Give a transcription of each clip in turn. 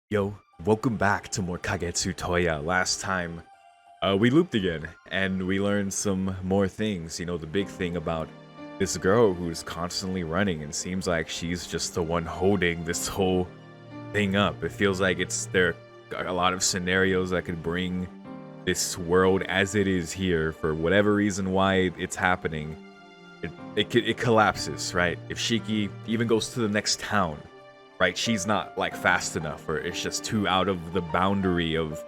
Yo, welcome back to more Kagetsu Tohya. Last time, we looped again, and we learned some more things. You know, the big thing about this girl who's constantly running and seems like she's just the one holding this whole thing up. It feels like there are a lot of scenarios that could bring this world as it is here, for whatever reason why it's happening. It collapses, right? If Shiki even goes to the next town, right, she's not like fast enough, or it's just too out of the boundary of,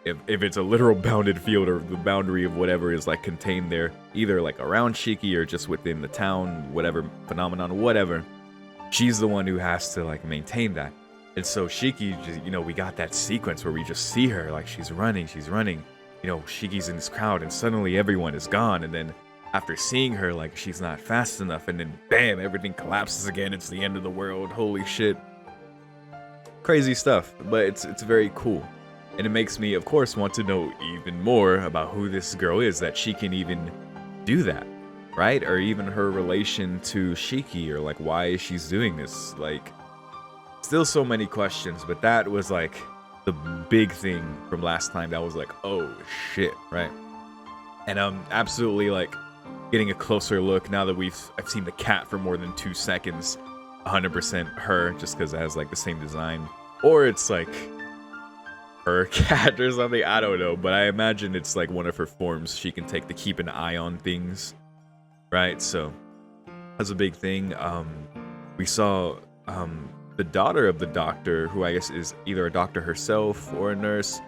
if it's a literal bounded field, or the boundary of whatever is like contained there, either like around Shiki or just within the town, whatever phenomenon, whatever, she's the one who has to like maintain that. And so Shiki, we got that sequence where we just see her like she's running, Shiki's in this crowd, and suddenly everyone is gone, and then after seeing her, like, she's not fast enough, and then bam, everything collapses again. It's the end of the world. Holy shit. Crazy stuff, but it's very cool. And it makes me, of course, want to know even more about who this girl is, that she can even do that, right? Or even her relation to Shiki, or like why she's doing this. Like, still so many questions, but that was like the big thing from last time. That was like, oh shit, right? And absolutely like getting a closer look now that I've seen the cat for more than 2 seconds. 100% her, just because it has like the same design, or it's like her cat or something. I don't know, but I imagine it's like one of her forms she can take to keep an eye on things, right? So that's a big thing. We saw the daughter of the doctor, who I guess is either a doctor herself or a nurse,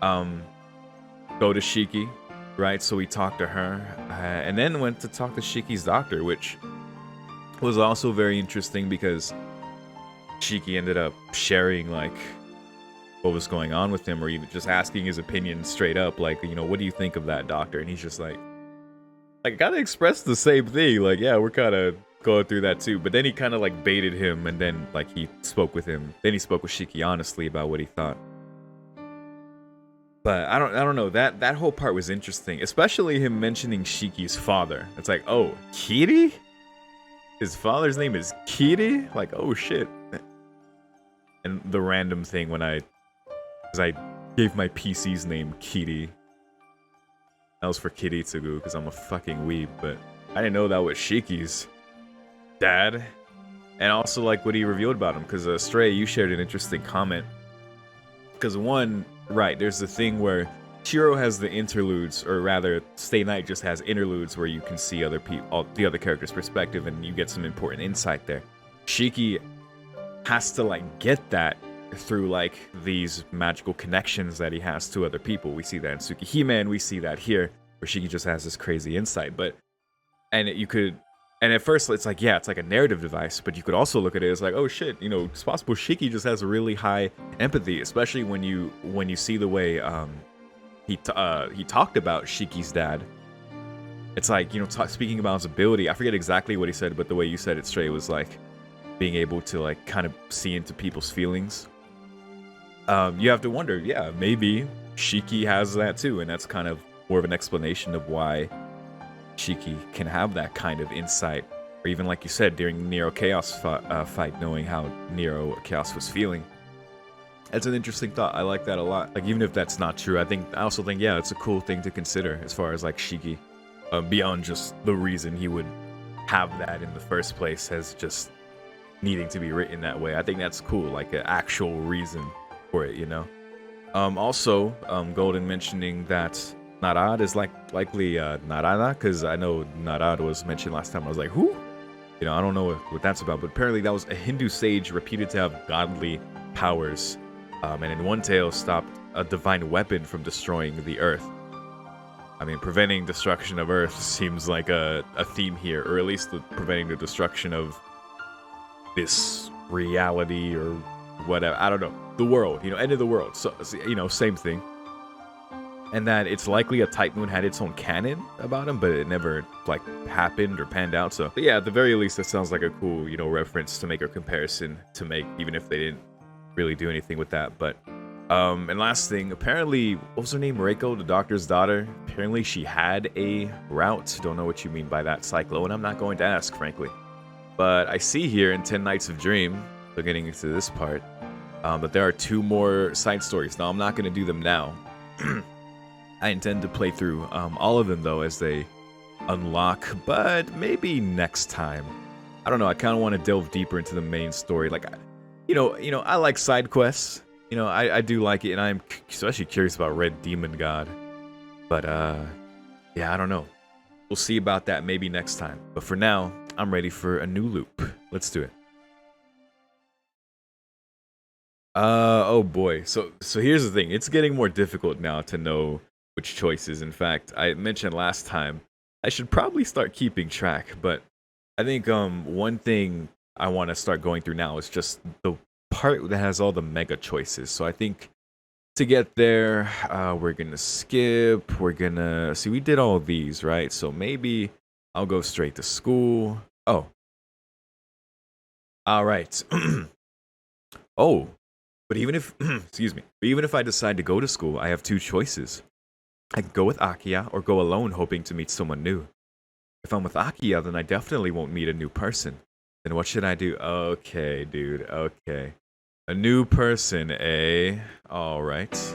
go to Shiki, right? So we talked to her, and then went to talk to Shiki's doctor, which was also very interesting because Shiki ended up sharing like what was going on with him, or even just asking his opinion straight up, like, what do you think of that doctor? And he's just like kind of expressed the same thing, like, yeah, we're kind of going through that too. But then he kind of like baited him, and then like he spoke with Shiki honestly about what he thought. But I don't know, that whole part was interesting, especially him mentioning Shiki's father. It's like, oh, Kiri? His father's name is Kiri? Like, oh shit. And the random thing because I gave my PC's name Kiri. That was for Kiritsugu, because I'm a fucking weeb, but I didn't know that was Shiki's dad. And also like what he revealed about him, because Stray, you shared an interesting comment. Because one, right, there's the thing where Shiro has the interludes, or rather, Stay Night just has interludes where you can see the other characters' perspective, and you get some important insight there. Shiki has to like get that through like these magical connections that he has to other people. We see that in Tsukihime, and we see that here, where Shiki just has this crazy insight. And at first it's like, yeah, it's like a narrative device, but you could also look at it as like, oh shit, it's possible Shiki just has a really high empathy, especially when you see the way he talked about Shiki's dad. It's like, speaking about his ability, I forget exactly what he said, but the way you said it straight was like being able to like kind of see into people's feelings. You have to wonder, yeah, maybe Shiki has that too, and that's kind of more of an explanation of why Shiki can have that kind of insight, or even like you said during Nero Chaos fight, knowing how Nero Chaos was feeling. That's an interesting thought. I like that a lot. Like, even if that's not true, I also think, yeah, it's a cool thing to consider as far as like Shiki, beyond just the reason he would have that in the first place as just needing to be written that way. I think that's cool, like an actual reason for it, Also, Golden mentioning that Narad is likely Narada, because I know Narad was mentioned last time. I was like, who? I don't know what that's about, but apparently that was a Hindu sage reputed to have godly powers, and in one tale stopped a divine weapon from destroying the earth. I mean, preventing destruction of earth seems like a theme here, or at least preventing the destruction of this reality or whatever. I don't know. The world, end of the world. So, same thing. And that it's likely a Type Moon had its own canon about him, but it never like happened or panned out. So but yeah, at the very least, that sounds like a cool, reference to make a comparison to make, even if they didn't really do anything with that. But and last thing, apparently, what was her name? Reiko, the doctor's daughter. Apparently, she had a route. Don't know what you mean by that, Cyclo, and I'm not going to ask, frankly. But I see here in 10 Nights of Dream, so getting into this part, But there are 2 more side stories. Now, I'm not going to do them now. I intend to play through all of them, though, as they unlock, but maybe next time. I don't know, I kind of want to delve deeper into the main story. Like, I like side quests. I do like it, and I'm especially curious about Red Demon God. But, yeah, I don't know. We'll see about that maybe next time. But for now, I'm ready for a new loop. Let's do it. Oh boy. So here's the thing. It's getting more difficult now to know which choices. In fact, I mentioned last time I should probably start keeping track, but I think one thing I want to start going through now is just the part that has all the mega choices. So I think to get there, we're gonna skip. We're gonna see. We did all of these, right? So maybe I'll go straight to school. Oh, all right. Oh, but even if, excuse me, but even if I decide to go to school, I have 2 choices. I can go with Akiya or go alone hoping to meet someone new. If I'm with Akiya, then I definitely won't meet a new person. Then what should I do? Okay, dude, okay. A new person, eh? Alright.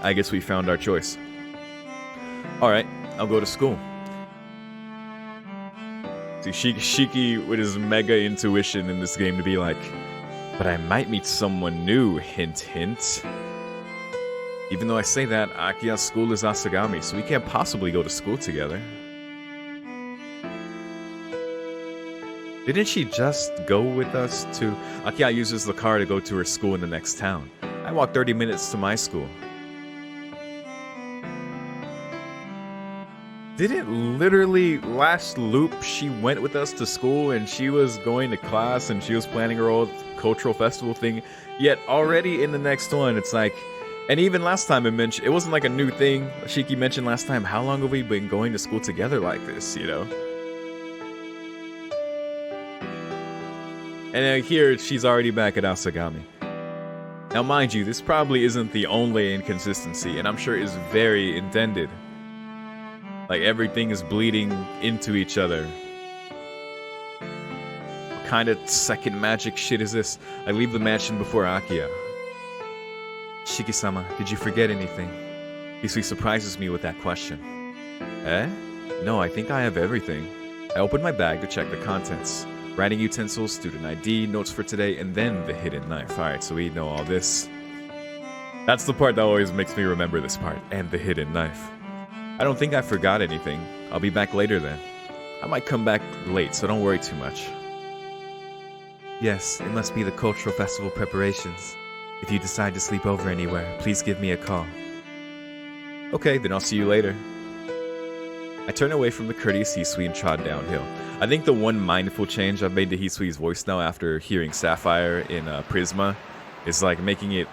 I guess we found our choice. Alright, I'll go to school. See, Shiki with his mega intuition in this game to be like, but I might meet someone new, hint hint. Even though I say that, Akiya's school is Asagami, so we can't possibly go to school together. Didn't she just go with us to... Akiya uses the car to go to her school in the next town. I walk 30 minutes to my school. Didn't literally last loop she went with us to school and she was going to class and she was planning her old cultural festival thing, yet already in the next one it's like, and even last time it wasn't like a new thing. Shiki mentioned last time, how long have we been going to school together like this, you know? And here she's already back at Asagami. Now mind you, this probably isn't the only inconsistency, and I'm sure is very intended. Like, everything is bleeding into each other. What kind of second magic shit is this? I leave the mansion before Akiya. Shiki-sama, did you forget anything? Hisui surprises me with that question. Eh? No, I think I have everything. I opened my bag to check the contents. Writing utensils, student ID, notes for today, and then the hidden knife. Alright, so we know all this. That's the part that always makes me remember this part. And the hidden knife. I don't think I forgot anything. I'll be back later then. I might come back late, so don't worry too much. Yes, it must be the cultural festival preparations. If you decide to sleep over anywhere, please give me a call. Okay, then I'll see you later. I turned away from the courteous Hisui and trod downhill. I think the one mindful change I've made to Hisui's voice now after hearing Sapphire in Prisma is like making it...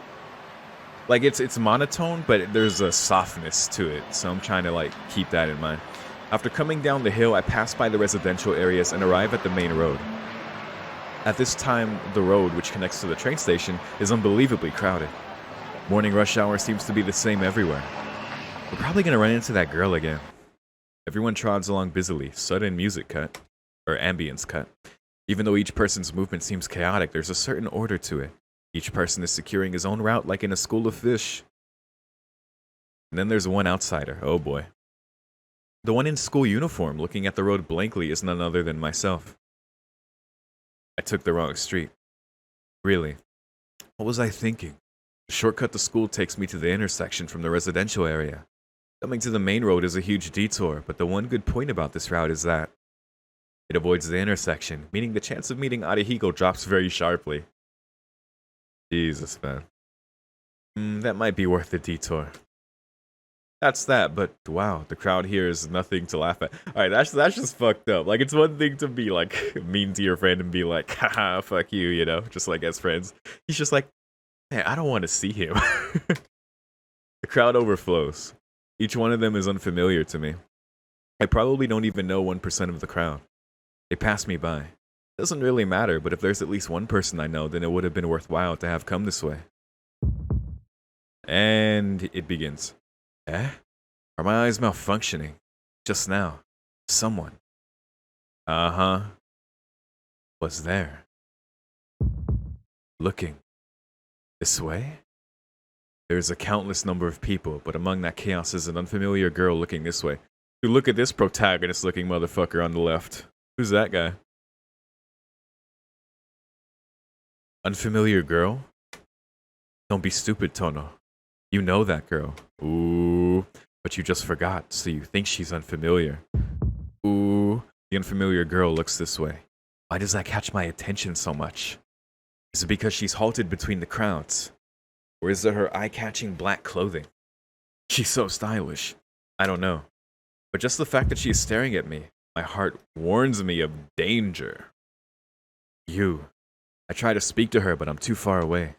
Like, it's monotone, but there's a softness to it, so I'm trying to, like, keep that in mind. After coming down the hill, I pass by the residential areas and arrive at the main road. At this time, the road, which connects to the train station, is unbelievably crowded. Morning rush hour seems to be the same everywhere. We're probably gonna run into that girl again. Everyone trods along busily, sudden music cut, or ambience cut. Even though each person's movement seems chaotic, there's a certain order to it. Each person is securing his own route like in a school of fish. And then there's one outsider, oh boy. The one in school uniform looking at the road blankly is none other than myself. I took the wrong street. Really? What was I thinking? The shortcut to school takes me to the intersection from the residential area. Coming to the main road is a huge detour, but the one good point about this route is that it avoids the intersection, meaning the chance of meeting Arihiko drops very sharply. Jesus, man. That might be worth the detour. That's that, but wow, the crowd here is nothing to laugh at. Alright, that's just fucked up. Like, it's one thing to be, like, mean to your friend and be like, haha, fuck you, you know? Just like as friends. He's just like, man, I don't want to see him. The crowd overflows. Each one of them is unfamiliar to me. I probably don't even know 1% of the crowd. They pass me by. Doesn't really matter, but if there's at least one person I know, then it would have been worthwhile to have come this way. And it begins. Eh? Are my eyes malfunctioning? Just now. Someone. Uh-huh. Was there. Looking. This way? There's a countless number of people, but among that chaos is an unfamiliar girl looking this way. You look at this protagonist-looking motherfucker on the left. Who's that guy? Unfamiliar girl? Don't be stupid, Tono. You know that girl. Ooh, but you just forgot, so you think she's unfamiliar. Ooh, the unfamiliar girl looks this way. Why does that catch my attention so much? Is it because she's halted between the crowds? Or is it her eye-catching black clothing? She's so stylish. I don't know. But just the fact that she is staring at me, my heart warns me of danger. You. I try to speak to her, but I'm too far away.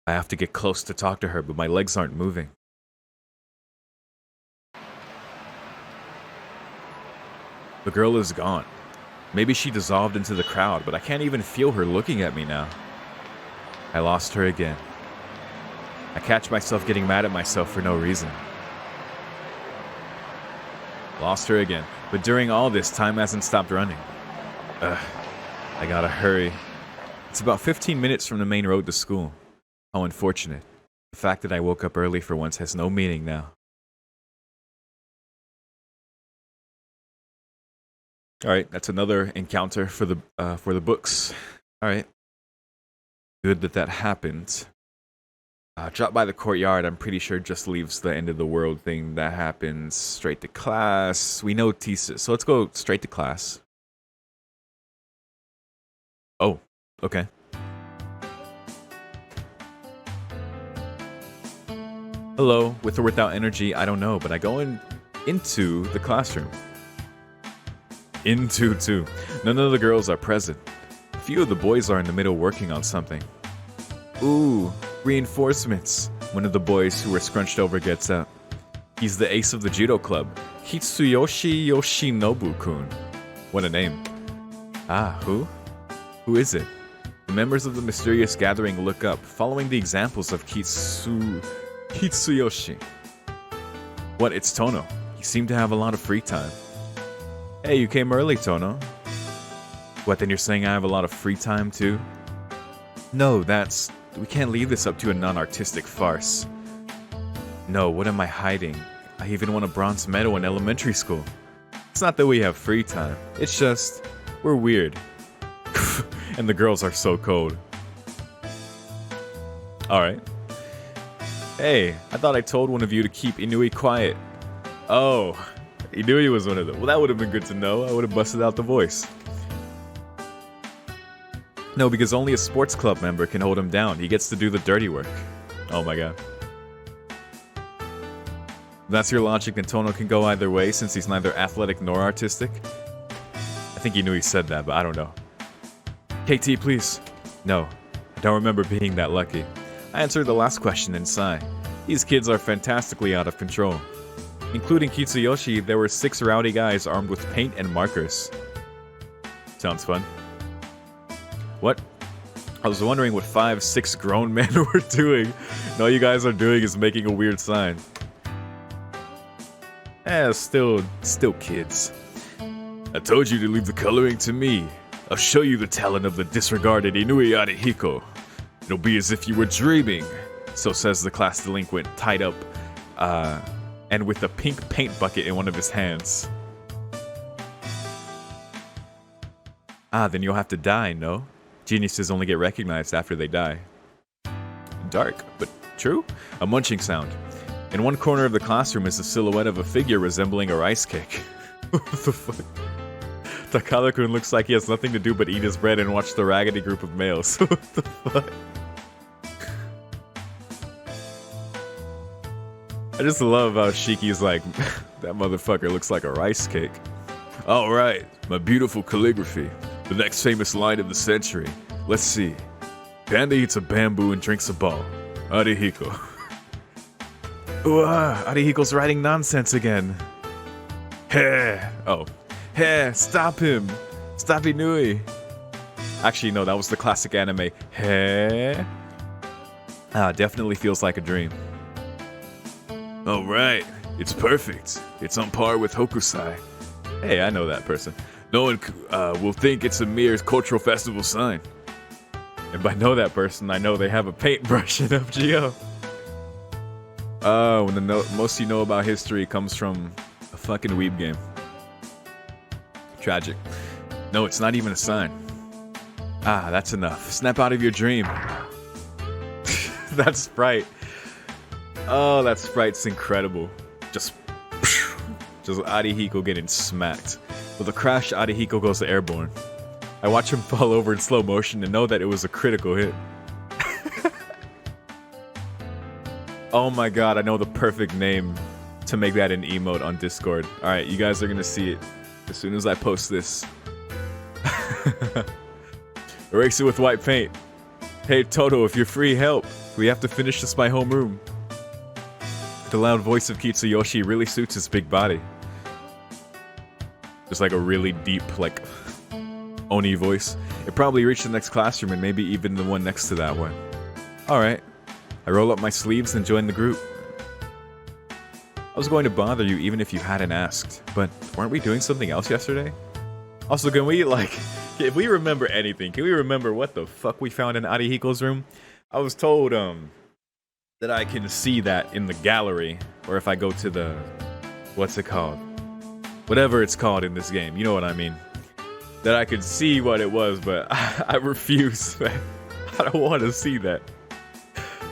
I have to get close to talk to her, but my legs aren't moving. The girl is gone. Maybe she dissolved into the crowd, but I can't even feel her looking at me now. I lost her again. I catch myself getting mad at myself for no reason. Lost her again, but during all this, time hasn't stopped running. I gotta hurry. It's about 15 minutes from the main road to school. How unfortunate. The fact that I woke up early for once has no meaning now. Alright, that's another encounter for the books. Alright. Good that happened. Drop by the courtyard, I'm pretty sure just leaves the end of the world thing. That happens. Straight to class. We know thesis, so let's go straight to class. Oh, okay. Hello, with or without energy, I don't know, but I go into the classroom. Into too. None of the girls are present. A few of the boys are in the middle working on something. Ooh, reinforcements. One of the boys who were scrunched over gets out. He's the ace of the judo club, Kitsuyoshi Yoshinobu-kun. What a name. Ah, who? Who is it? The members of the mysterious gathering look up, following the examples of Kitsuyoshi. What, it's Tono. He seemed to have a lot of free time. Hey, you came early, Tono. What, then you're saying I have a lot of free time too? No, we can't leave this up to a non-artistic farce. No, what am I hiding? I even won a bronze medal in elementary school. It's not that we have free time. It's just, we're weird. And the girls are so cold. Alright. Hey, I thought I told one of you to keep Inui quiet. Oh, Inui was one of them. Well, that would have been good to know. I would have busted out the voice. No, because only a sports club member can hold him down. He gets to do the dirty work. Oh my god. That's your logic, then Tono can go either way since he's neither athletic nor artistic? I think Inui said that, but I don't know. KT, please. No, I don't remember being that lucky. I answered the last question and sigh. These kids are fantastically out of control. Including Kitsuyoshi, there were 6 rowdy guys armed with paint and markers. Sounds fun. What? I was wondering what 5-6 grown men were doing. And all you guys are doing is making a weird sign. Still kids. I told you to leave the coloring to me. I'll show you the talent of the disregarded Inui Arihiko. It'll be as if you were dreaming. So says the class delinquent, tied up, and with a pink paint bucket in one of his hands. Ah, then you'll have to die, no? Geniuses only get recognized after they die. Dark, but true? A munching sound. In one corner of the classroom is the silhouette of a figure resembling a rice cake. What the fuck? Takada-kun looks like he has nothing to do but eat his bread and watch the raggedy group of males. What the fuck? I just love how Shiki's like, that motherfucker looks like a rice cake. Alright, my beautiful calligraphy. The next famous line of the century. Let's see. Panda eats a bamboo and drinks a ball. Arihiko. Ooh, Arihiko's writing nonsense again. Heh. Oh. Heh, stop him. Stop Inui. Actually, no, that was the classic anime. Heh. Definitely feels like a dream. Alright, it's perfect. It's on par with Hokusai. Hey, I know that person. No one will think it's a mere cultural festival sign. And by know that person, I know they have a paintbrush in FGO. Oh, when the most you know about history comes from a fucking weeb game. Tragic. No, it's not even a sign. Ah, that's enough. Snap out of your dream. That Sprite. Oh, that Sprite's incredible. Just Arihiko getting smacked. With a crash, Arihiko goes airborne. I watch him fall over in slow motion and know that it was a critical hit. Oh my god, I know the perfect name to make that an emote on Discord. Alright, you guys are gonna see it as soon as I post this. Erase it with white paint. Hey Toto, if you're free, help. We have to finish this by homeroom. The loud voice of Kitsuyoshi really suits his big body. Just like a really deep, like, Oni voice. It probably reached the next classroom and maybe even the one next to that one. Alright. I roll up my sleeves and join the group. I was going to bother you even if you hadn't asked, but weren't we doing something else yesterday? Also, can we, like, if we remember anything, can we remember what the fuck we found in Arihiko's room? I was told, that I can see that in the gallery, or if I go to the, what's it called? Whatever it's called in this game, you know what I mean. That I could see what it was, but I refuse, man. I don't want to see that.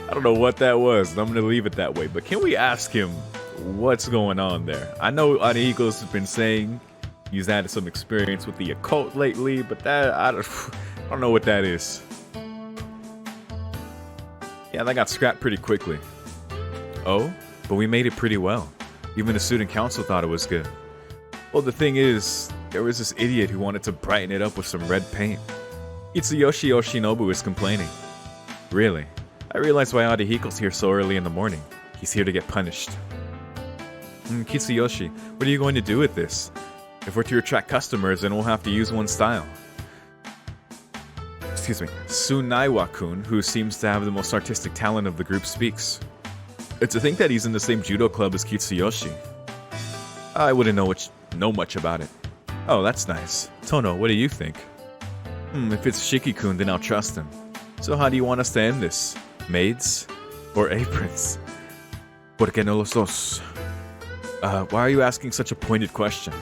I don't know what that was, and I'm going to leave it that way. But can we ask him what's going on there? I know Arihiko's been saying he's had some experience with the occult lately, but that I don't know what that is. Yeah, that got scrapped pretty quickly. Oh, but we made it pretty well. Even the student council thought it was good. Well, the thing is, there was this idiot who wanted to brighten it up with some red paint. Itsuyoshi Yoshinobu is complaining. Really? I realize why Arihiko's here so early in the morning. He's here to get punished. Kitsuyoshi, what are you going to do with this? If we're to attract customers, then we'll have to use one style. Excuse me. Sunaiwa-kun, who seems to have the most artistic talent of the group, speaks. To think that he's in the same judo club as Kitsuyoshi. I wouldn't know much about it. Oh, that's nice. Tono, what do you think? If it's Shiki-kun, then I'll trust him. So how do you want us to end this? Maids? Or aprons? ¿Por qué no los dos? Why are you asking such a pointed question?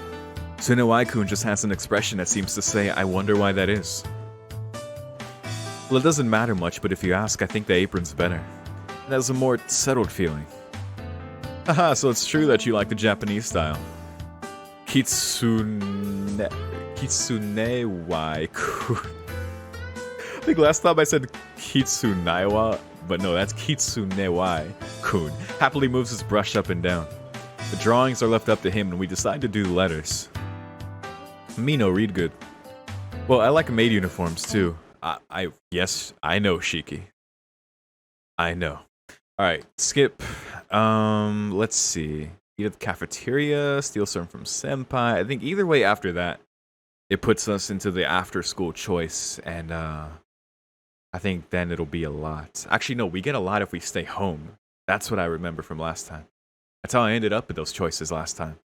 Sunaiwa-kun just has an expression that seems to say, I wonder why that is. Well, it doesn't matter much, but if you ask, I think the apron's better. It has a more settled feeling. Haha, so it's true that you like the Japanese style. Kitsunewa-kun. I think last time I said Kitsunaiwa, but no, that's Kitsunewa-kun. Happily moves his brush up and down. The drawings are left up to him and we decide to do the letters. Me no read good. Well, I like maid uniforms too. Yes, I know, Shiki. I know. Alright, skip. Let's see. Eat at the cafeteria, steal some from Senpai. I think either way after that, it puts us into the after-school choice, and I think then it'll be a lot. Actually, no, we get a lot if we stay home. That's what I remember from last time. That's how I ended up with those choices last time.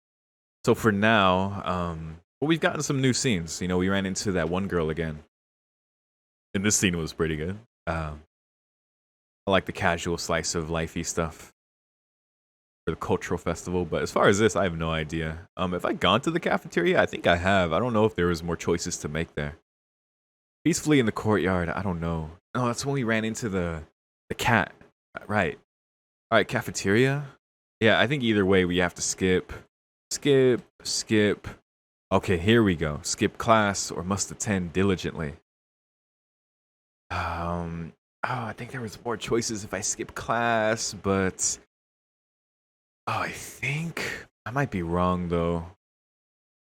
So for now, well, we've gotten some new scenes. You know, we ran into that one girl again. And this scene was pretty good. I like the casual slice of lifey stuff for the cultural festival, but as far as this, I have no idea. Have I gone to the cafeteria? I think I have. I don't know if there was more choices to make there. Peacefully in the courtyard, I don't know. Oh, that's when we ran into the cat. Right. Alright, cafeteria? Yeah, I think either way we have to skip. Skip. Okay, here we go. Skip class or must attend diligently. Oh, I think there was more choices if I skip class, but oh, I think I might be wrong though.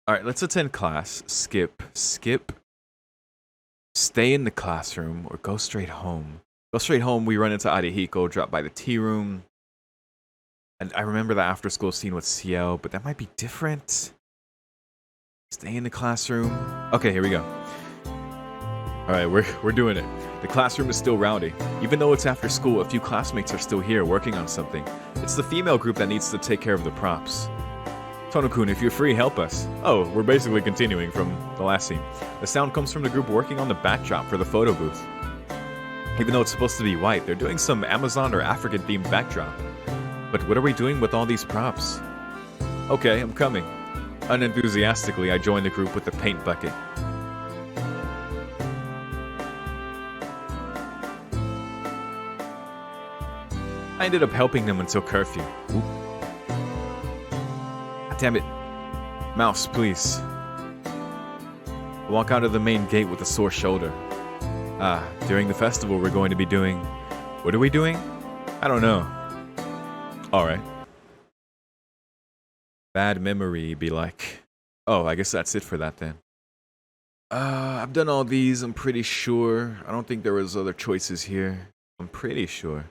All right, let's attend class. Skip. Stay in the classroom or go straight home. Go straight home. We run into Arihiko, drop by the tea room. And I remember the after school scene with Ciel, but that might be different. Stay in the classroom. Okay, here we go. All right, we're doing it. The classroom is still rowdy. Even though it's after school, a few classmates are still here working on something. It's the female group that needs to take care of the props. Tono-kun, if you're free, help us. Oh, we're basically continuing from the last scene. The sound comes from the group working on the backdrop for the photo booth. Even though it's supposed to be white, they're doing some Amazon or African-themed backdrop. But what are we doing with all these props? Okay, I'm coming. Unenthusiastically, I joined the group with the paint bucket. I ended up helping them until curfew. Oop. Damn it. Mouse, please. I walk out of the main gate with a sore shoulder. During the festival we're going to be doing... What are we doing? I don't know. Alright. Bad memory be like... Oh, I guess that's it for that then. I've done all these, I'm pretty sure. I don't think there was other choices here. I'm pretty sure.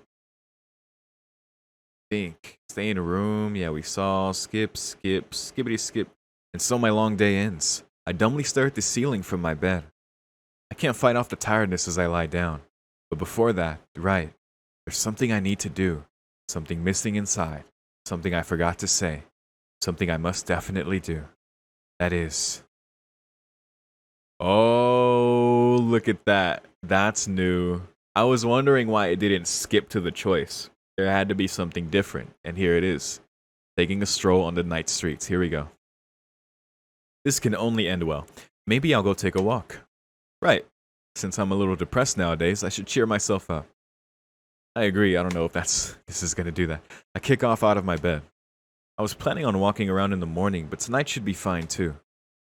Think. Stay in a room. Yeah, we saw. Skip, skippity skip. And so my long day ends. I dumbly stare at the ceiling from my bed. I can't fight off the tiredness as I lie down. But before that, right, there's something I need to do. Something missing inside. Something I forgot to say. Something I must definitely do. That is... Oh, look at that. That's new. I was wondering why it didn't skip to the choice. There had to be something different, and here it is. Taking a stroll on the night streets. Here we go. This can only end well. Maybe I'll go take a walk. Right. Since I'm a little depressed nowadays, I should cheer myself up. I agree. I don't know if this is going to do that. I kick off out of my bed. I was planning on walking around in the morning, but tonight should be fine too.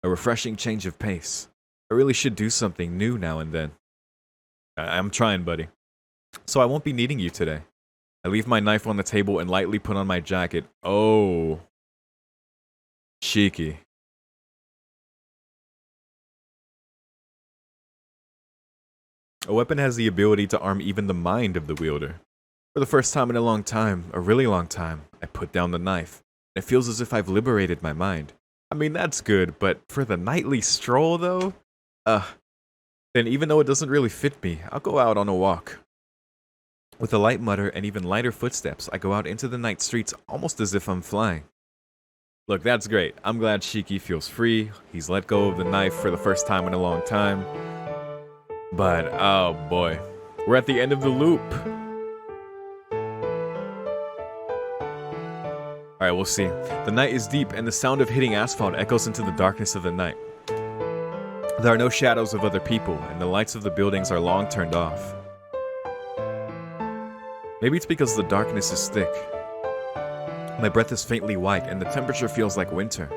A refreshing change of pace. I really should do something new now and then. I'm trying, buddy. So I won't be needing you today. I leave my knife on the table and lightly put on my jacket. Oh. Cheeky. A weapon has the ability to arm even the mind of the wielder. For the first time in a long time, a really long time, I put down the knife. It feels as if I've liberated my mind. I mean, that's good, but for the nightly stroll, though? Then even though it doesn't really fit me, I'll go out on a walk. With a light mutter and even lighter footsteps, I go out into the night streets almost as if I'm flying. Look, that's great. I'm glad Shiki feels free. He's let go of the knife for the first time in a long time. But, oh boy. We're at the end of the loop. Alright, we'll see. The night is deep and the sound of hitting asphalt echoes into the darkness of the night. There are no shadows of other people, and the lights of the buildings are long turned off. Maybe it's because the darkness is thick. My breath is faintly white, and the temperature feels like winter.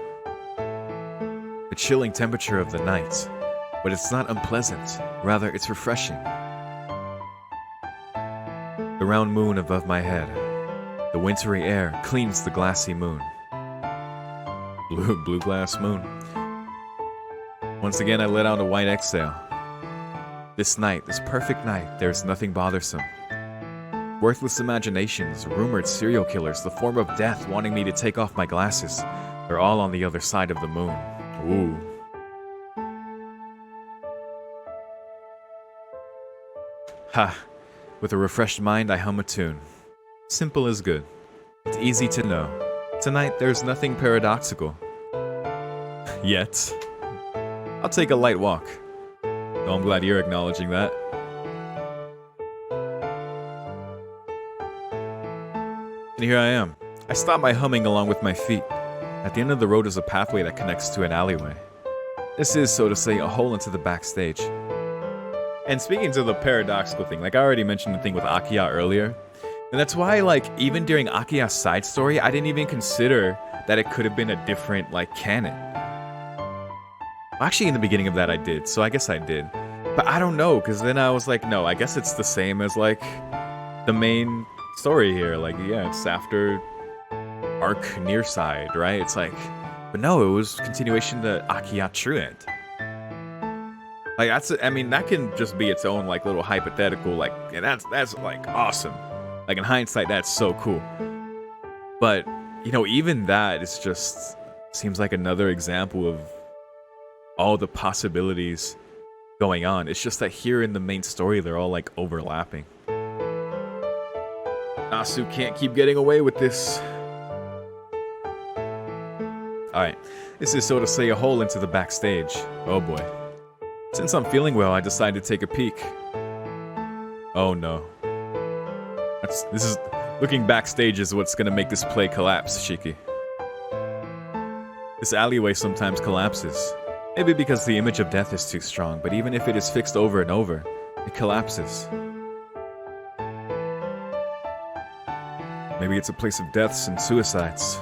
The chilling temperature of the night. But it's not unpleasant, rather it's refreshing. The round moon above my head. The wintry air cleans the glassy moon. Blue glass moon. Once again I let out a white exhale. This night, this perfect night, there's nothing bothersome. Worthless imaginations, rumored serial killers, the form of death wanting me to take off my glasses. They're all on the other side of the moon. Ooh. Ha. With a refreshed mind, I hum a tune. Simple as good. It's easy to know. Tonight, there's nothing paradoxical. Yet. I'll take a light walk. Oh, I'm glad you're acknowledging that. And here I am. I stop by humming along with my feet. At the end of the road is a pathway that connects to an alleyway. This is, so to say, a hole into the backstage. And speaking to the paradoxical thing, like I already mentioned the thing with Akiya earlier, and that's why, like, even during Akiya's side story, I didn't even consider that it could have been a different, like, canon. Actually, in the beginning of that I did, so I guess I did. But I don't know, because then I was like, no, I guess it's the same as, like, the main story here. Like, yeah, it's after arc near side, right? It's like, but no, it was continuation to Akiya True End. Like, that's, I mean, that can just be its own, like, little hypothetical, like, and that's like, awesome. Like, in hindsight, that's so cool. But, you know, even that is just, seems like another example of all the possibilities going on. It's just that here in the main story, they're all, like, overlapping. Nasu can't keep getting away with this. Alright, this is, so to say, a hole into the backstage. Oh boy. Since I'm feeling well, I decided to take a peek. Oh no. This is looking backstage is what's gonna make this play collapse, Shiki. This alleyway sometimes collapses. Maybe because the image of death is too strong, but even if it is fixed over and over, it collapses. Maybe it's a place of deaths and suicides.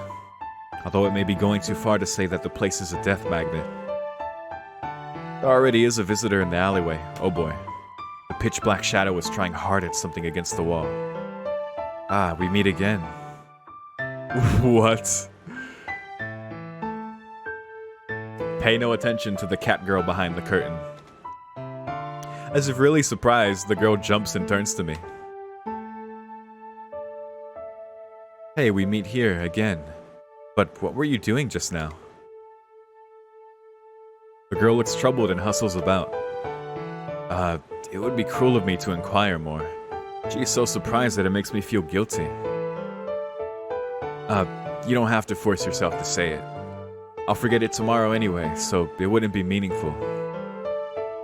Although it may be going too far to say that the place is a death magnet. There already is a visitor in the alleyway. Oh boy. The pitch black shadow is trying hard at something against the wall. Ah, we meet again. What? Pay no attention to the cat girl behind the curtain. As if really surprised, the girl jumps and turns to me. Hey, we meet here again. But what were you doing just now? The girl looks troubled and hustles about. It would be cruel of me to inquire more. She is so surprised that it makes me feel guilty. You don't have to force yourself to say it. I'll forget it tomorrow anyway, so it wouldn't be meaningful.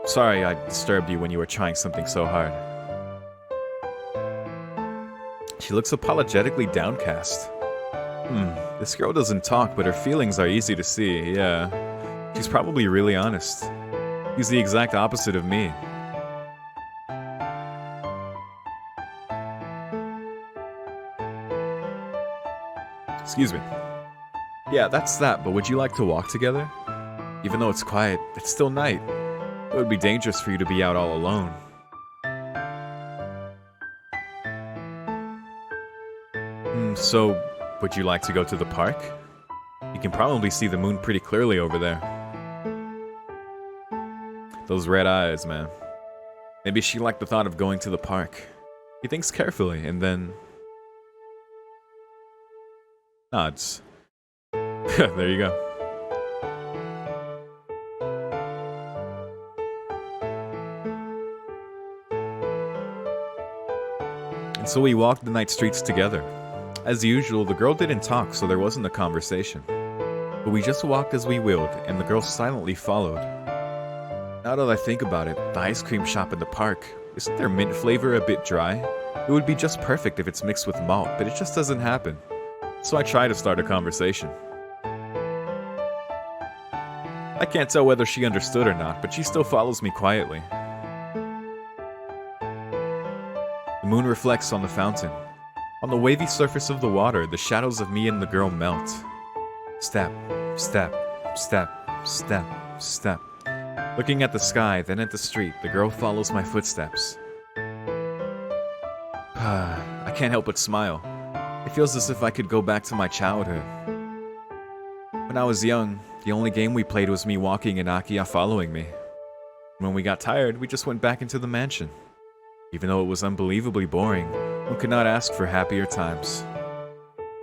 Sorry I disturbed you when you were trying something so hard. She looks apologetically downcast. This girl doesn't talk, but her feelings are easy to see, yeah. She's probably really honest. She's the exact opposite of me. Excuse me. Yeah, that's that, but would you like to walk together? Even though it's quiet, it's still night. It would be dangerous for you to be out all alone. So, would you like to go to the park? You can probably see the moon pretty clearly over there. Those red eyes, man. Maybe she liked the thought of going to the park. He thinks carefully, and then nods. There you go. And so we walked the night streets together. As usual, the girl didn't talk, so there wasn't a conversation. But we just walked as we willed, and the girl silently followed. Now that I think about it, the ice cream shop in the park, isn't their mint flavor a bit dry? It would be just perfect if it's mixed with malt, but it just doesn't happen. So I try to start a conversation. I can't tell whether she understood or not, but she still follows me quietly. The moon reflects on the fountain. On the wavy surface of the water, the shadows of me and the girl melt. Step, step, step, step, step. Looking at the sky, then at the street, the girl follows my footsteps. I can't help but smile. It feels as if I could go back to my childhood. When I was young, the only game we played was me walking and Akia following me. When we got tired, we just went back into the mansion. Even though it was unbelievably boring, one could not ask for happier times.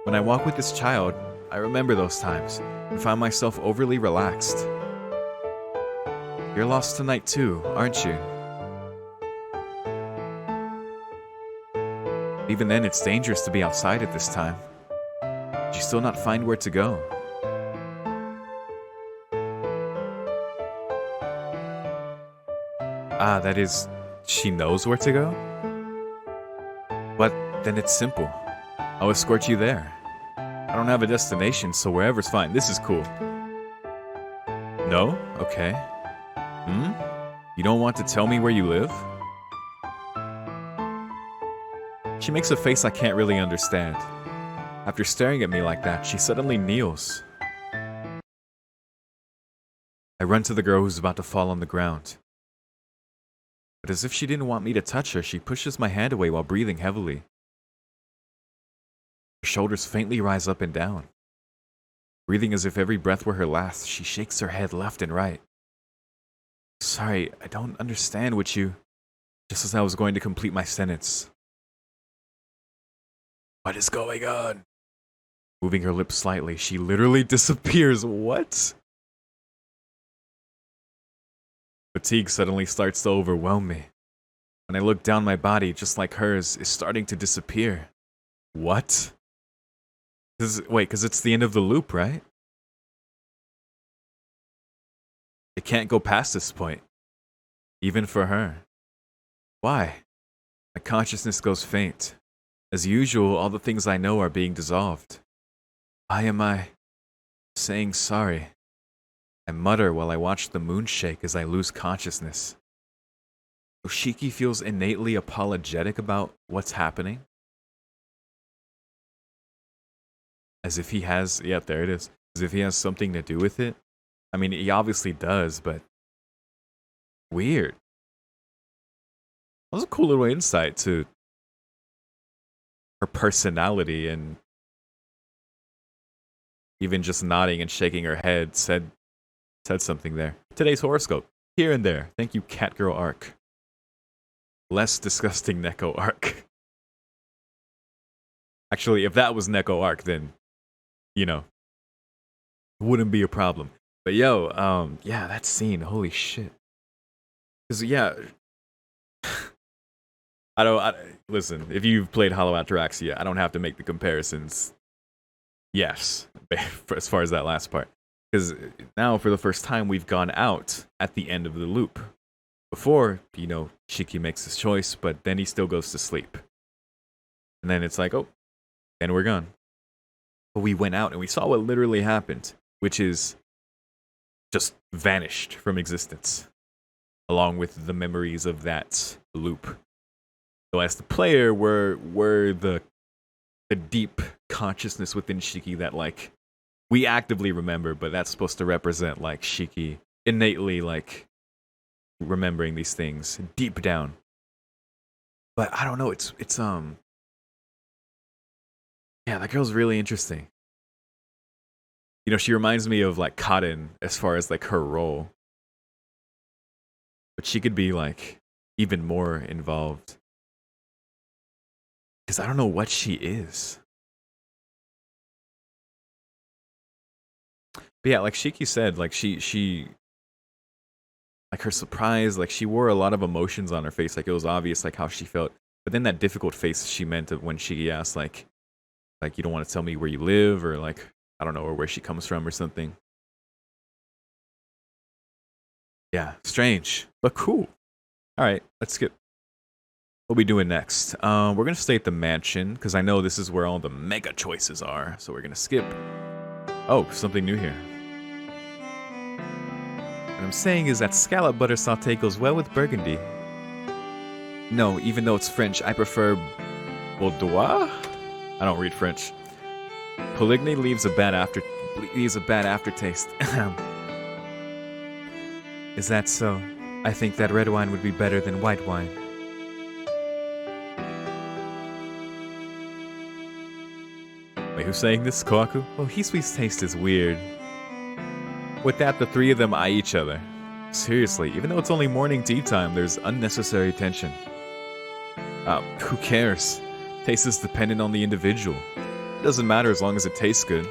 When I walk with this child, I remember those times and find myself overly relaxed. You're lost tonight too, aren't you? Even then, it's dangerous to be outside at this time. Did you still not find where to go? Ah, that is, she knows where to go? But then it's simple. I'll escort you there. I don't have a destination, so wherever's fine. This is cool. No? Okay. You don't want to tell me where you live? She makes a face I can't really understand. After staring at me like that, she suddenly kneels. I run to the girl who's about to fall on the ground. But as if she didn't want me to touch her, she pushes my hand away while breathing heavily. Her shoulders faintly rise up and down. Breathing as if every breath were her last, she shakes her head left and right. Sorry, I don't understand what you... Just as I was going to complete my sentence. What is going on? Moving her lips slightly, she literally disappears. What? Fatigue suddenly starts to overwhelm me. When I look down, my body, just like hers, is starting to disappear. What? Wait, because it's the end of the loop, right? It can't go past this point. Even for her. Why? My consciousness goes faint. As usual, all the things I know are being dissolved. Why am I saying sorry? I mutter while I watch the moon shake as I lose consciousness. Shiki feels innately apologetic about what's happening. As if he has, yeah, there it is. As if he has something to do with it. I mean, he obviously does, but weird. That was a cool little insight to her personality, and even just nodding and shaking her head said something there. Today's horoscope, here and there. Thank you, Catgirl Arc. Less disgusting Neko Arc. Actually, if that was Neko Arc, then, you know, wouldn't be a problem. But yo, yeah, that scene, holy shit. Cause yeah, listen, if you've played Hollow Ataraxia, I don't have to make the comparisons. Yes, as far as that last part. Because now, for the first time, we've gone out at the end of the loop. Before, you know, Shiki makes his choice, but then he still goes to sleep. And then it's like, oh, and we're gone. But we went out and we saw what literally happened, which is just vanished from existence, along with the memories of that loop. So as the player, we're the deep consciousness within Shiki that, like, we actively remember, but that's supposed to represent, like, Shiki innately, like, remembering these things deep down. But I don't know, it's yeah, that girl's really interesting. You know, she reminds me of, like, Cotton as far as, like, her role. But she could be, like, even more involved. Because I don't know what she is. But yeah, like Shiki said, like, she like, her surprise, like, she wore a lot of emotions on her face. Like, it was obvious, like, how she felt. But then that difficult face she meant when Shiki asked, like, you don't want to tell me where you live, or, like, I don't know, or where she comes from or something. Yeah, strange, but cool. All right, let's skip. What are we doing next? We're going to stay at the mansion, because I know this is where all the mega choices are. So we're going to skip. Oh, something new here. What I'm saying is that scallop butter sauté goes well with burgundy. No, even though it's French, I prefer Boudoir? I don't read French. Poligny leaves a bad aftertaste. Is that so? I think that red wine would be better than white wine. Wait, who's saying this? Kohaku? Well, Hisui's taste is weird. With that, the three of them eye each other. Seriously, even though it's only morning tea time, there's unnecessary tension. Who cares? Taste is dependent on the individual. It doesn't matter as long as it tastes good.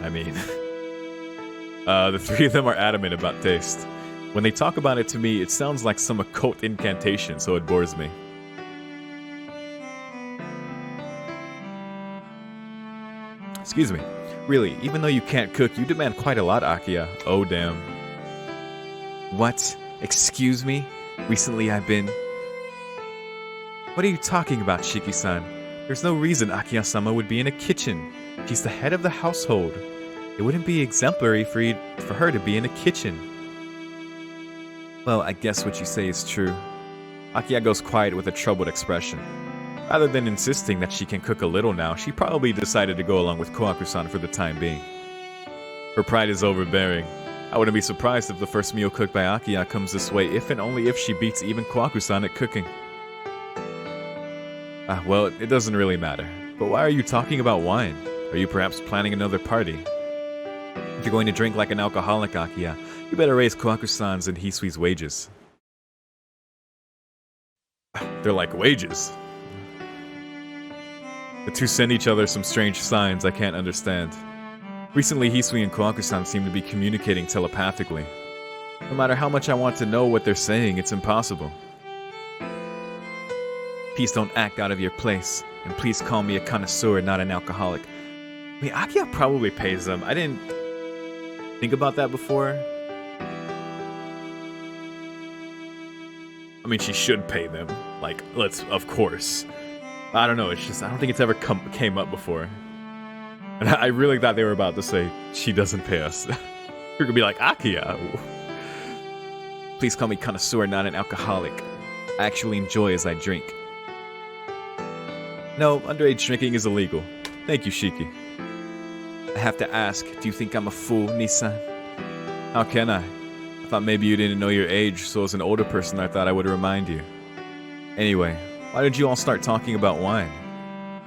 I mean, the three of them are adamant about taste. When they talk about it to me, it sounds like some occult incantation, so it bores me. Excuse me. Really, even though you can't cook, you demand quite a lot, Akiya. Oh, damn. What? Excuse me? Recently I've been... What are you talking about, Shiki-san? There's no reason Akiya-sama would be in a kitchen. She's the head of the household. It wouldn't be exemplary for her to be in a kitchen. Well, I guess what you say is true. Akiya goes quiet with a troubled expression. Rather than insisting that she can cook a little now, she probably decided to go along with Kohaku-san for the time being. Her pride is overbearing. I wouldn't be surprised if the first meal cooked by Akiya comes this way if and only if she beats even Kohaku-san at cooking. Well, it doesn't really matter. But why are you talking about wine? Are you perhaps planning another party? If you're going to drink like an alcoholic, Akiya, you better raise Kohaku-san's and Hisui's wages. They're like wages. The two send each other some strange signs I can't understand. Recently, Hisui and Kohaku-san seem to be communicating telepathically. No matter how much I want to know what they're saying, it's impossible. Please don't act out of your place, and please call me a connoisseur, not an alcoholic. I mean, Akiya probably pays them. I didn't think about that before. I mean, she should pay them. Like, of course. I don't know, it's just, I don't think it's ever came up before. And I really thought they were about to say, she doesn't pay us. You're gonna be like, Akiya. Please call me connoisseur, not an alcoholic. I actually enjoy as I drink. No, underage drinking is illegal. Thank you, Shiki. I have to ask, do you think I'm a fool, Nissan? How can I? I thought maybe you didn't know your age, so as an older person I thought I would remind you. Anyway, why did you all start talking about wine?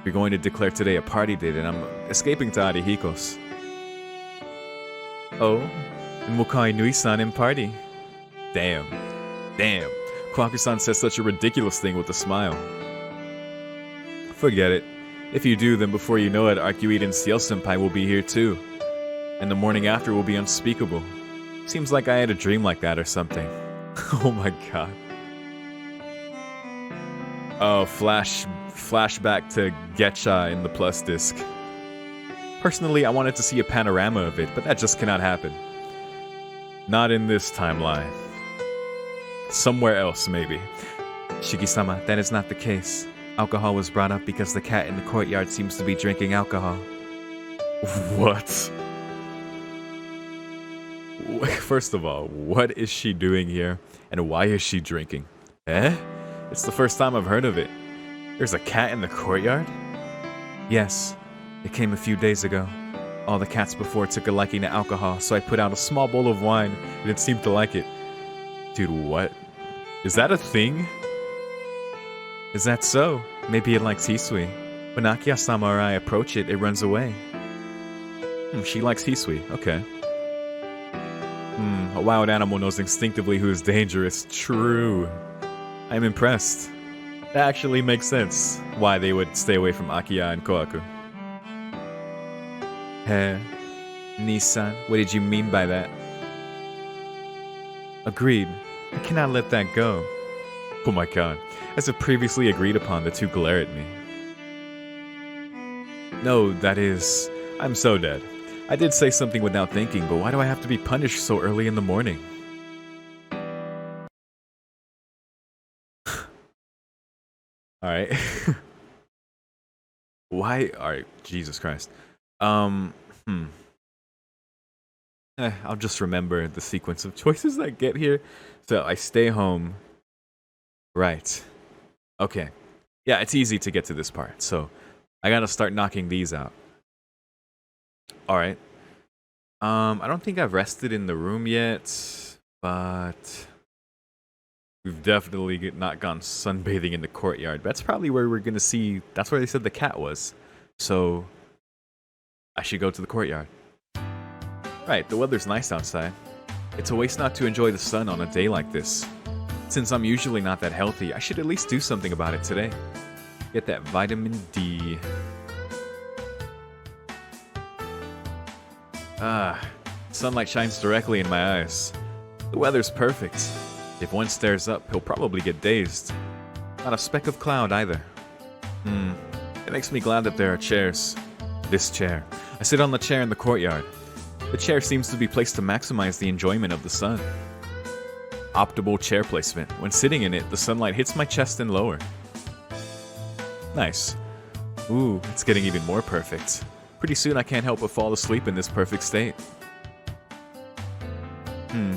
We're going to declare today a party date and I'm escaping to Arihiko's. Oh, and we'll call Inui-san and party. Damn. Kwaku-san says such a ridiculous thing with a smile. Forget it. If you do, then before you know it, Arcuite and Ciel-senpai will be here too. And the morning after will be unspeakable. Seems like I had a dream like that or something. Oh my god. Oh, flashback to Getcha in the Plus disc. Personally, I wanted to see a panorama of it, but that just cannot happen. Not in this timeline. Somewhere else, maybe. Shiki-sama, that is not the case. Alcohol was brought up because the cat in the courtyard seems to be drinking alcohol. What? First of all, what is she doing here? And why is she drinking? Eh? It's the first time I've heard of it. There's a cat in the courtyard? Yes. It came a few days ago. All the cats before took a liking to alcohol, so I put out a small bowl of wine, and it seemed to like it. Dude, what? Is that a thing? Is that so? Maybe it likes Hisui. When Akiya-sama or I approach it, it runs away. She likes Hisui. Okay. A wild animal knows instinctively who is dangerous. True. I'm impressed. That actually makes sense. Why they would stay away from Akiya and Kohaku. Heh. Nissan, what did you mean by that? Agreed. I cannot let that go. Oh my god. As if previously agreed upon, the two glare at me. No, that is... I'm so dead. I did say something without thinking, but why do I have to be punished so early in the morning? Alright. Why? Alright, Jesus Christ. I'll just remember the sequence of choices that get here. So I stay home. Right. Okay. Yeah, it's easy to get to this part. So I gotta start knocking these out. Alright. I don't think I've rested in the room yet, but we've definitely not gone sunbathing in the courtyard. That's probably where we're gonna see. That's where they said the cat was. So I should go to the courtyard. Right, the weather's nice outside. It's a waste not to enjoy the sun on a day like this. Since I'm usually not that healthy, I should at least do something about it today. Get that vitamin D. Sunlight shines directly in my eyes. The weather's perfect. If one stares up, he'll probably get dazed. Not a speck of cloud either. It makes me glad that there are chairs. This chair. I sit on the chair in the courtyard. The chair seems to be placed to maximize the enjoyment of the sun. Optimal chair placement. When sitting in it, the sunlight hits my chest and lower. Nice. Ooh, it's getting even more perfect. Pretty soon I can't help but fall asleep in this perfect state.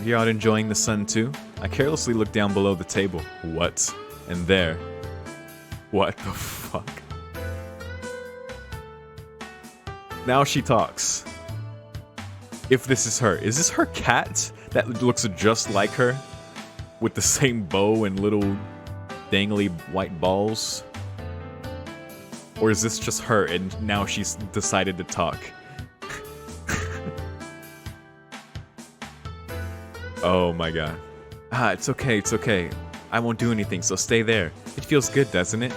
You're out enjoying the sun too? I carelessly look down below the table. What? And there. What the fuck? Now she talks. If this is her. Is this her cat that looks just like her? With the same bow and little dangly white balls? Or is this just her and now she's decided to talk? Oh my god. It's okay, it's okay. I won't do anything, so stay there. It feels good, doesn't it?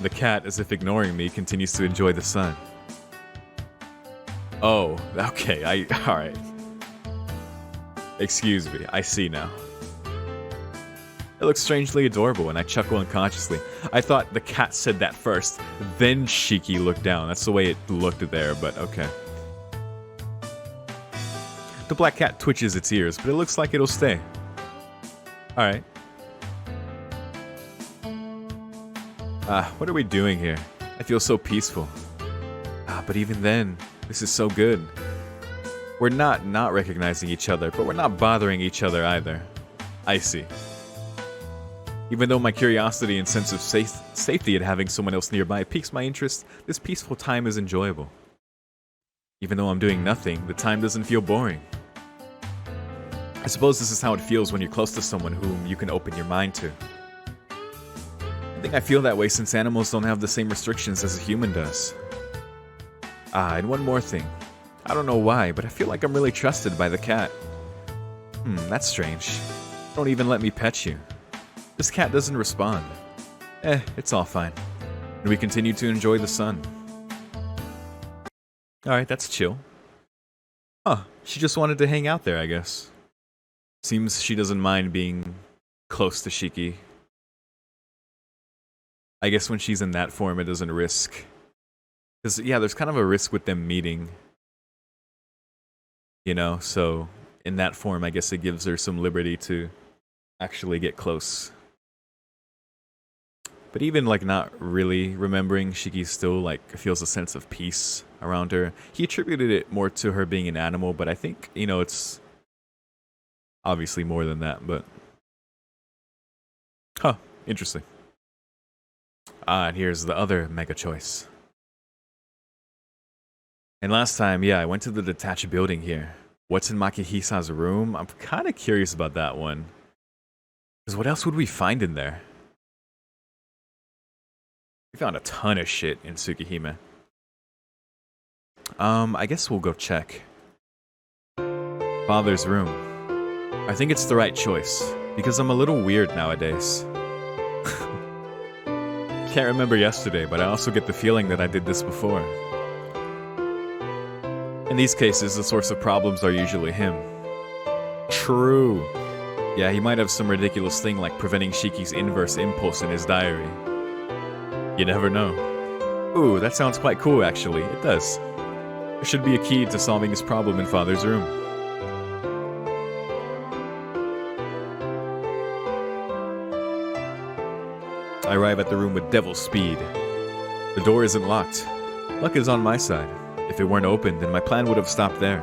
The cat, as if ignoring me, continues to enjoy the sun. Oh, okay, alright. Excuse me, I see now. It looks strangely adorable, and I chuckle unconsciously. I thought the cat said that first, then Shiki looked down. That's the way it looked there, but okay. The black cat twitches its ears, but it looks like it'll stay. Alright. What are we doing here? I feel so peaceful. But even then, this is so good. We're not recognizing each other, but we're not bothering each other either. I see. Even though my curiosity and sense of safety at having someone else nearby piques my interest, this peaceful time is enjoyable. Even though I'm doing nothing, the time doesn't feel boring. I suppose this is how it feels when you're close to someone whom you can open your mind to. I think I feel that way since animals don't have the same restrictions as a human does. And one more thing. I don't know why, but I feel like I'm really trusted by the cat. That's strange. Don't even let me pet you. This cat doesn't respond. It's all fine. And we continue to enjoy the sun. Alright, that's chill. She just wanted to hang out there, I guess. Seems she doesn't mind being close to Shiki. I guess when she's in that form, it doesn't risk. Because, yeah, there's kind of a risk with them meeting. You know, so in that form, I guess it gives her some liberty to actually get close. But even, like, not really remembering, Shiki still, like, feels a sense of peace around her. He attributed it more to her being an animal, but I think, you know, it's obviously more than that, but... interesting. And here's the other mega choice. And last time, yeah, I went to the detached building here. What's in Makihisa's room? I'm kind of curious about that one. Because what else would we find in there? We found a ton of shit in Tsukihime. I guess we'll go check. Father's room. I think it's the right choice, because I'm a little weird nowadays. Can't remember yesterday, but I also get the feeling that I did this before. In these cases, the source of problems are usually him. True. Yeah, he might have some ridiculous thing like preventing Shiki's inverse impulse in his diary. You never know. Ooh, that sounds quite cool actually, it does. There should be a key to solving his problem in Father's room. I arrive at the room with devil speed. The door isn't locked. Luck is on my side. If it weren't open, then my plan would have stopped there.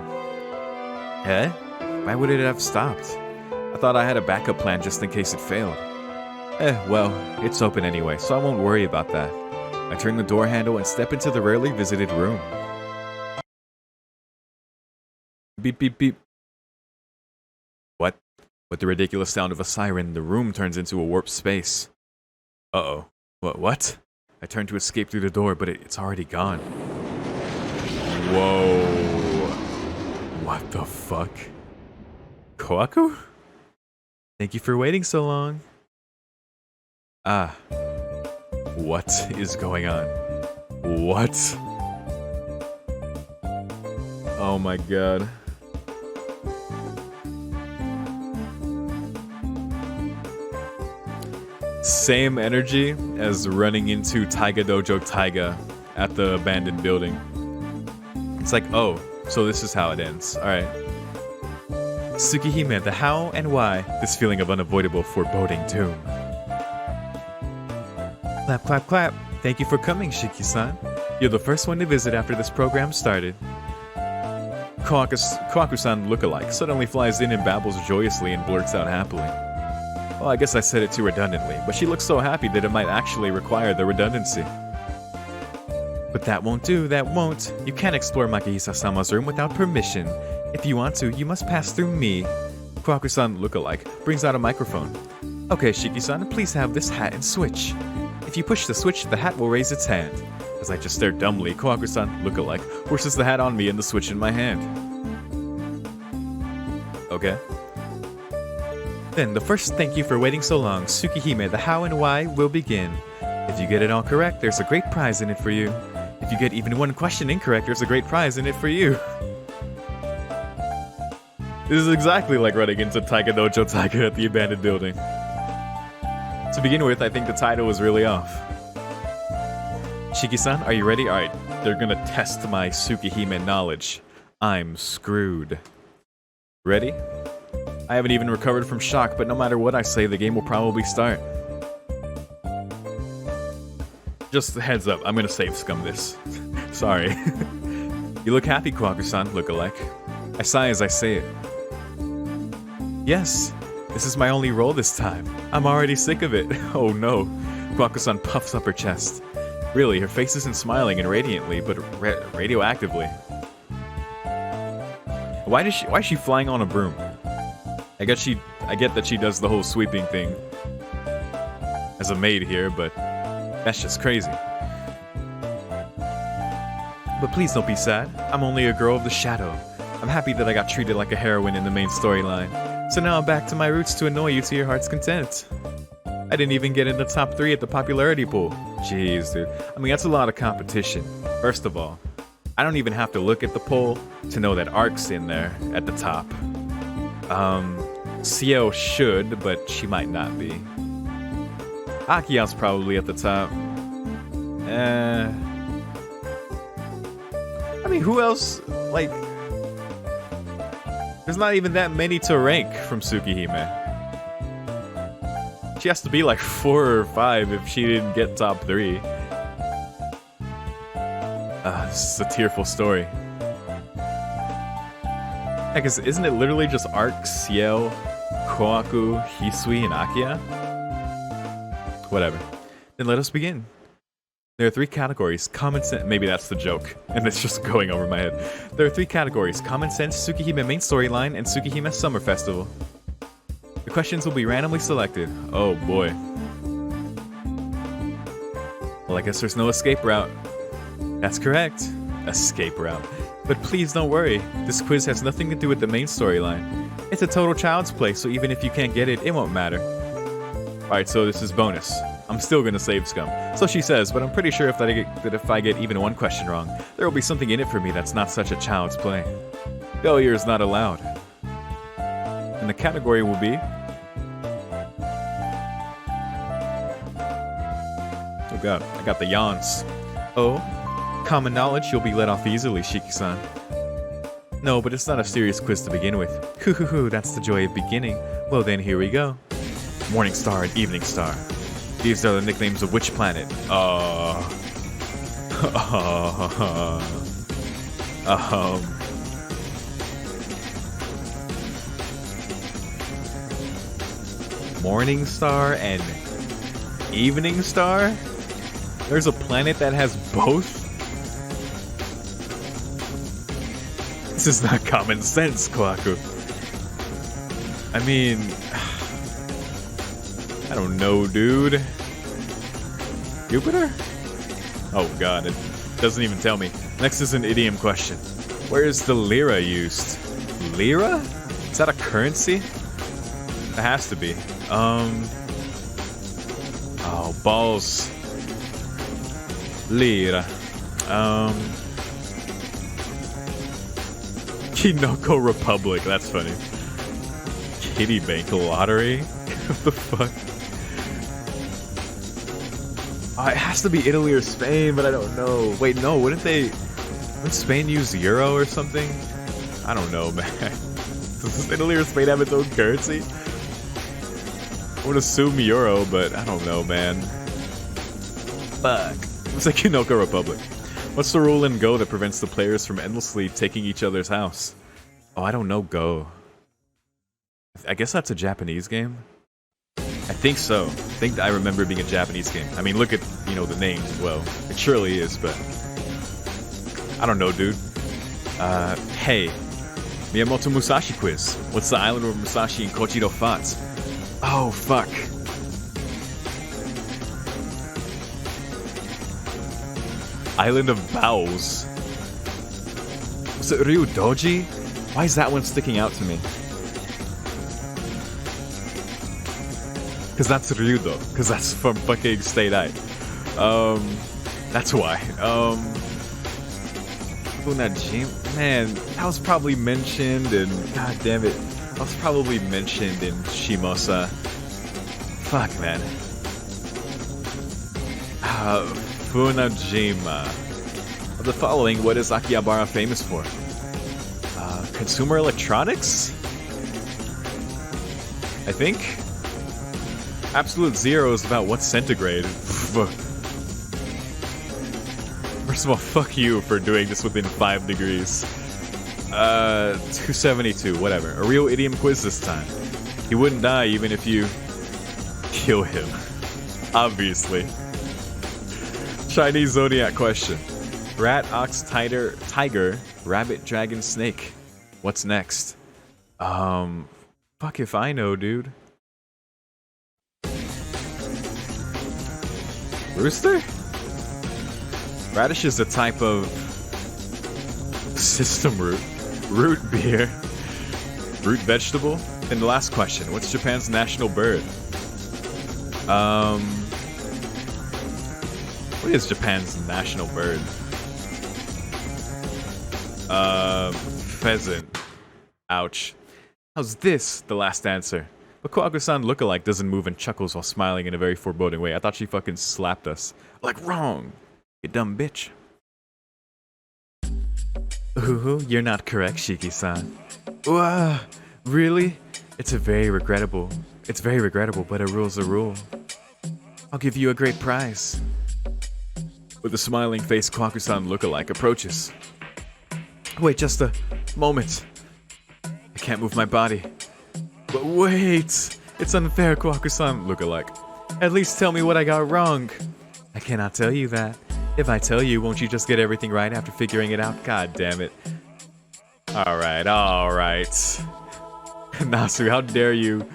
Why would it have stopped? I thought I had a backup plan just in case it failed. Well, it's open anyway, so I won't worry about that. I turn the door handle and step into the rarely visited room. Beep beep beep. What? With the ridiculous sound of a siren, the room turns into a warped space. Uh-oh. What? I turn to escape through the door, but it's already gone. Whoa. What the fuck? Koaku? Thank you for waiting so long. What is going on? What? Oh my god. Same energy as running into Taiga Dojo Taiga at the abandoned building. It's like, oh, so this is how it ends. Alright. Tsukihime, the how and why, this feeling of unavoidable foreboding doom. Clap, clap, clap. Thank you for coming, Shiki-san. You're the first one to visit after this program started. Kawaku-san lookalike suddenly flies in and babbles joyously and blurts out happily. Well, I guess I said it too redundantly, but she looks so happy that it might actually require the redundancy. But that won't do, that won't. You can't explore Makihisa-sama's room without permission. If you want to, you must pass through me. Kawaku-san lookalike brings out a microphone. Okay, Shiki-san, please have this hat and switch. If you push the switch, the hat will raise its hand. As I just stare dumbly, Kawaku-san lookalike forces the hat on me and the switch in my hand. Okay. Then, the first thank you for waiting so long, Tsukihime, the how and why will begin. If you get it all correct, there's a great prize in it for you. If you get even one question incorrect, there's a great prize in it for you. This is exactly like running into Taiga Dojo Taiga at the abandoned building. To begin with, I think the title was really off. Shiki-san, are you ready? Alright, they're gonna test my Tsukihime knowledge. I'm screwed. Ready? I haven't even recovered from shock, but no matter what I say, the game will probably start. Just a heads up, I'm gonna save scum this. Sorry. You look happy, Kwaku-san, look-alike. I sigh as I say it. Yes, this is my only role this time. I'm already sick of it. Oh no. Kwaku-san puffs up her chest. Really, her face isn't smiling and radiantly, but radioactively. Why is she flying on a broom? I get that she does the whole sweeping thing as a maid here, but that's just crazy. But please don't be sad. I'm only a girl of the shadow. I'm happy that I got treated like a heroine in the main storyline. So now I'm back to my roots to annoy you to your heart's content. I didn't even get in the top 3 at the popularity poll. Jeez, dude. I mean, that's a lot of competition. First of all, I don't even have to look at the poll to know that Ark's in there at the top. Ciel should, but she might not be. Akia's probably at the top. I mean, who else, like... There's not even that many to rank from Tsukihime. She has to be like 4 or 5 if she didn't get top 3. This is a tearful story. Heck, isn't it literally just Arc, Ciel, Koaku, Hisui, and Akia? Whatever. Then let us begin. There are 3 categories: common sense. Maybe that's the joke, and it's just going over my head. There are 3 categories: common sense, Tsukihime main storyline, and Tsukihime summer festival. The questions will be randomly selected. Oh boy. Well, I guess there's no escape route. That's correct. Escape route. But please don't worry. This quiz has nothing to do with the main storyline. It's a total child's play, so even if you can't get it, it won't matter. Alright, so this is bonus. I'm still gonna save scum. So she says, but I'm pretty sure if I get even 1 question wrong, there will be something in it for me that's not such a child's play. Failure is not allowed. And the category will be... Oh god, I got the yawns. Oh, common knowledge, you'll be let off easily, Shiki-san. No, but it's not a serious quiz to begin with. Hoo, that's the joy of beginning. Well then, here we go. Morning Star and Evening Star. These are the nicknames of which planet? Morning Star and Evening Star? There's a planet that has both? This is not common sense, Koaku. I mean... I don't know, dude. Jupiter? Oh god, it doesn't even tell me. Next is an idiom question. Where is the lira used? Lira? Is that a currency? It has to be. Oh, balls. Lira. Kinoko Republic, that's funny. Kitty Bank Lottery? What the fuck? Oh, it has to be Italy or Spain, but I don't know. Wait, no, wouldn't Spain use euro or something? I don't know, man. Does Italy or Spain have its own currency? I would assume euro, but I don't know, man. Fuck. It's like Kinoko Republic. What's the rule in Go that prevents the players from endlessly taking each other's house? Oh, I don't know Go. I guess that's a Japanese game? I think so. I think I remember it being a Japanese game. I mean, look at, you know, the names as well. It surely is, but... I don't know, dude. Hey. Miyamoto Musashi quiz. What's the island of Musashi in Kochiro Fats? Oh, fuck. Island of Bowels. Was it Ryudoji? Why is that one sticking out to me? Because that's Ryudo. Because that's from fucking State Eye. That's why. Funajima? Man, that was probably mentioned in... God damn it. That was probably mentioned in Shimosa. Fuck, man. Funajima. Of the following, what is Akihabara famous for? Consumer electronics? I think absolute zero is about what's centigrade. First of all, fuck you for doing this within 5 degrees. 272, whatever. A real idiom quiz this time. He wouldn't die even if you kill him. Obviously. Chinese zodiac question. Rat, ox, tiger, rabbit, dragon, snake. What's next? Fuck if I know, dude. Rooster? Radish is a type of system root. Root beer. Root vegetable. And the last question. What's Japan's national bird? What is Japan's national bird? Pheasant. Ouch. How's this the last answer? But Kawaku-san lookalike doesn't move and chuckles while smiling in a very foreboding way. I thought she fucking slapped us. Like, wrong. You dumb bitch. Ooh, you're not correct, Shiki-san. Really? It's very regrettable, but a rule's a rule. I'll give you a great prize. With a smiling face, Kawaku-san lookalike approaches. Wait just a moment. I can't move my body. But wait! It's unfair, Kawaku-san lookalike. At least tell me what I got wrong. I cannot tell you that. If I tell you, won't you just get everything right after figuring it out? God damn it. Alright. Nasu, how dare you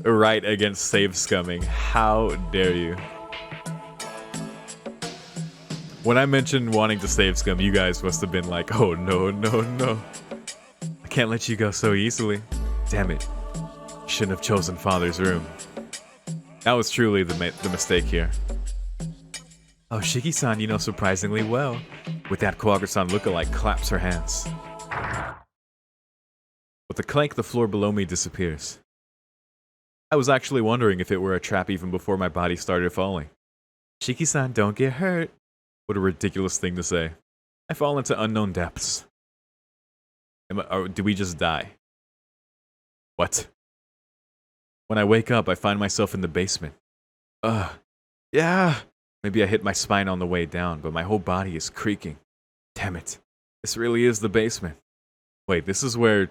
write against save scumming? How dare you? When I mentioned wanting to save scum, you guys must have been like, oh no. I can't let you go so easily. Damn it. Shouldn't have chosen Father's room. That was truly the mistake here. Oh, Shiki-san, you know surprisingly well. With that, Kawaku-san lookalike claps her hands. With a clank, the floor below me disappears. I was actually wondering if it were a trap even before my body started falling. Shiki-san, don't get hurt. What a ridiculous thing to say. I fall into unknown depths. Do we just die? What? When I wake up, I find myself in the basement. Yeah. Maybe I hit my spine on the way down, but my whole body is creaking. Damn it. This really is the basement. Wait, this is where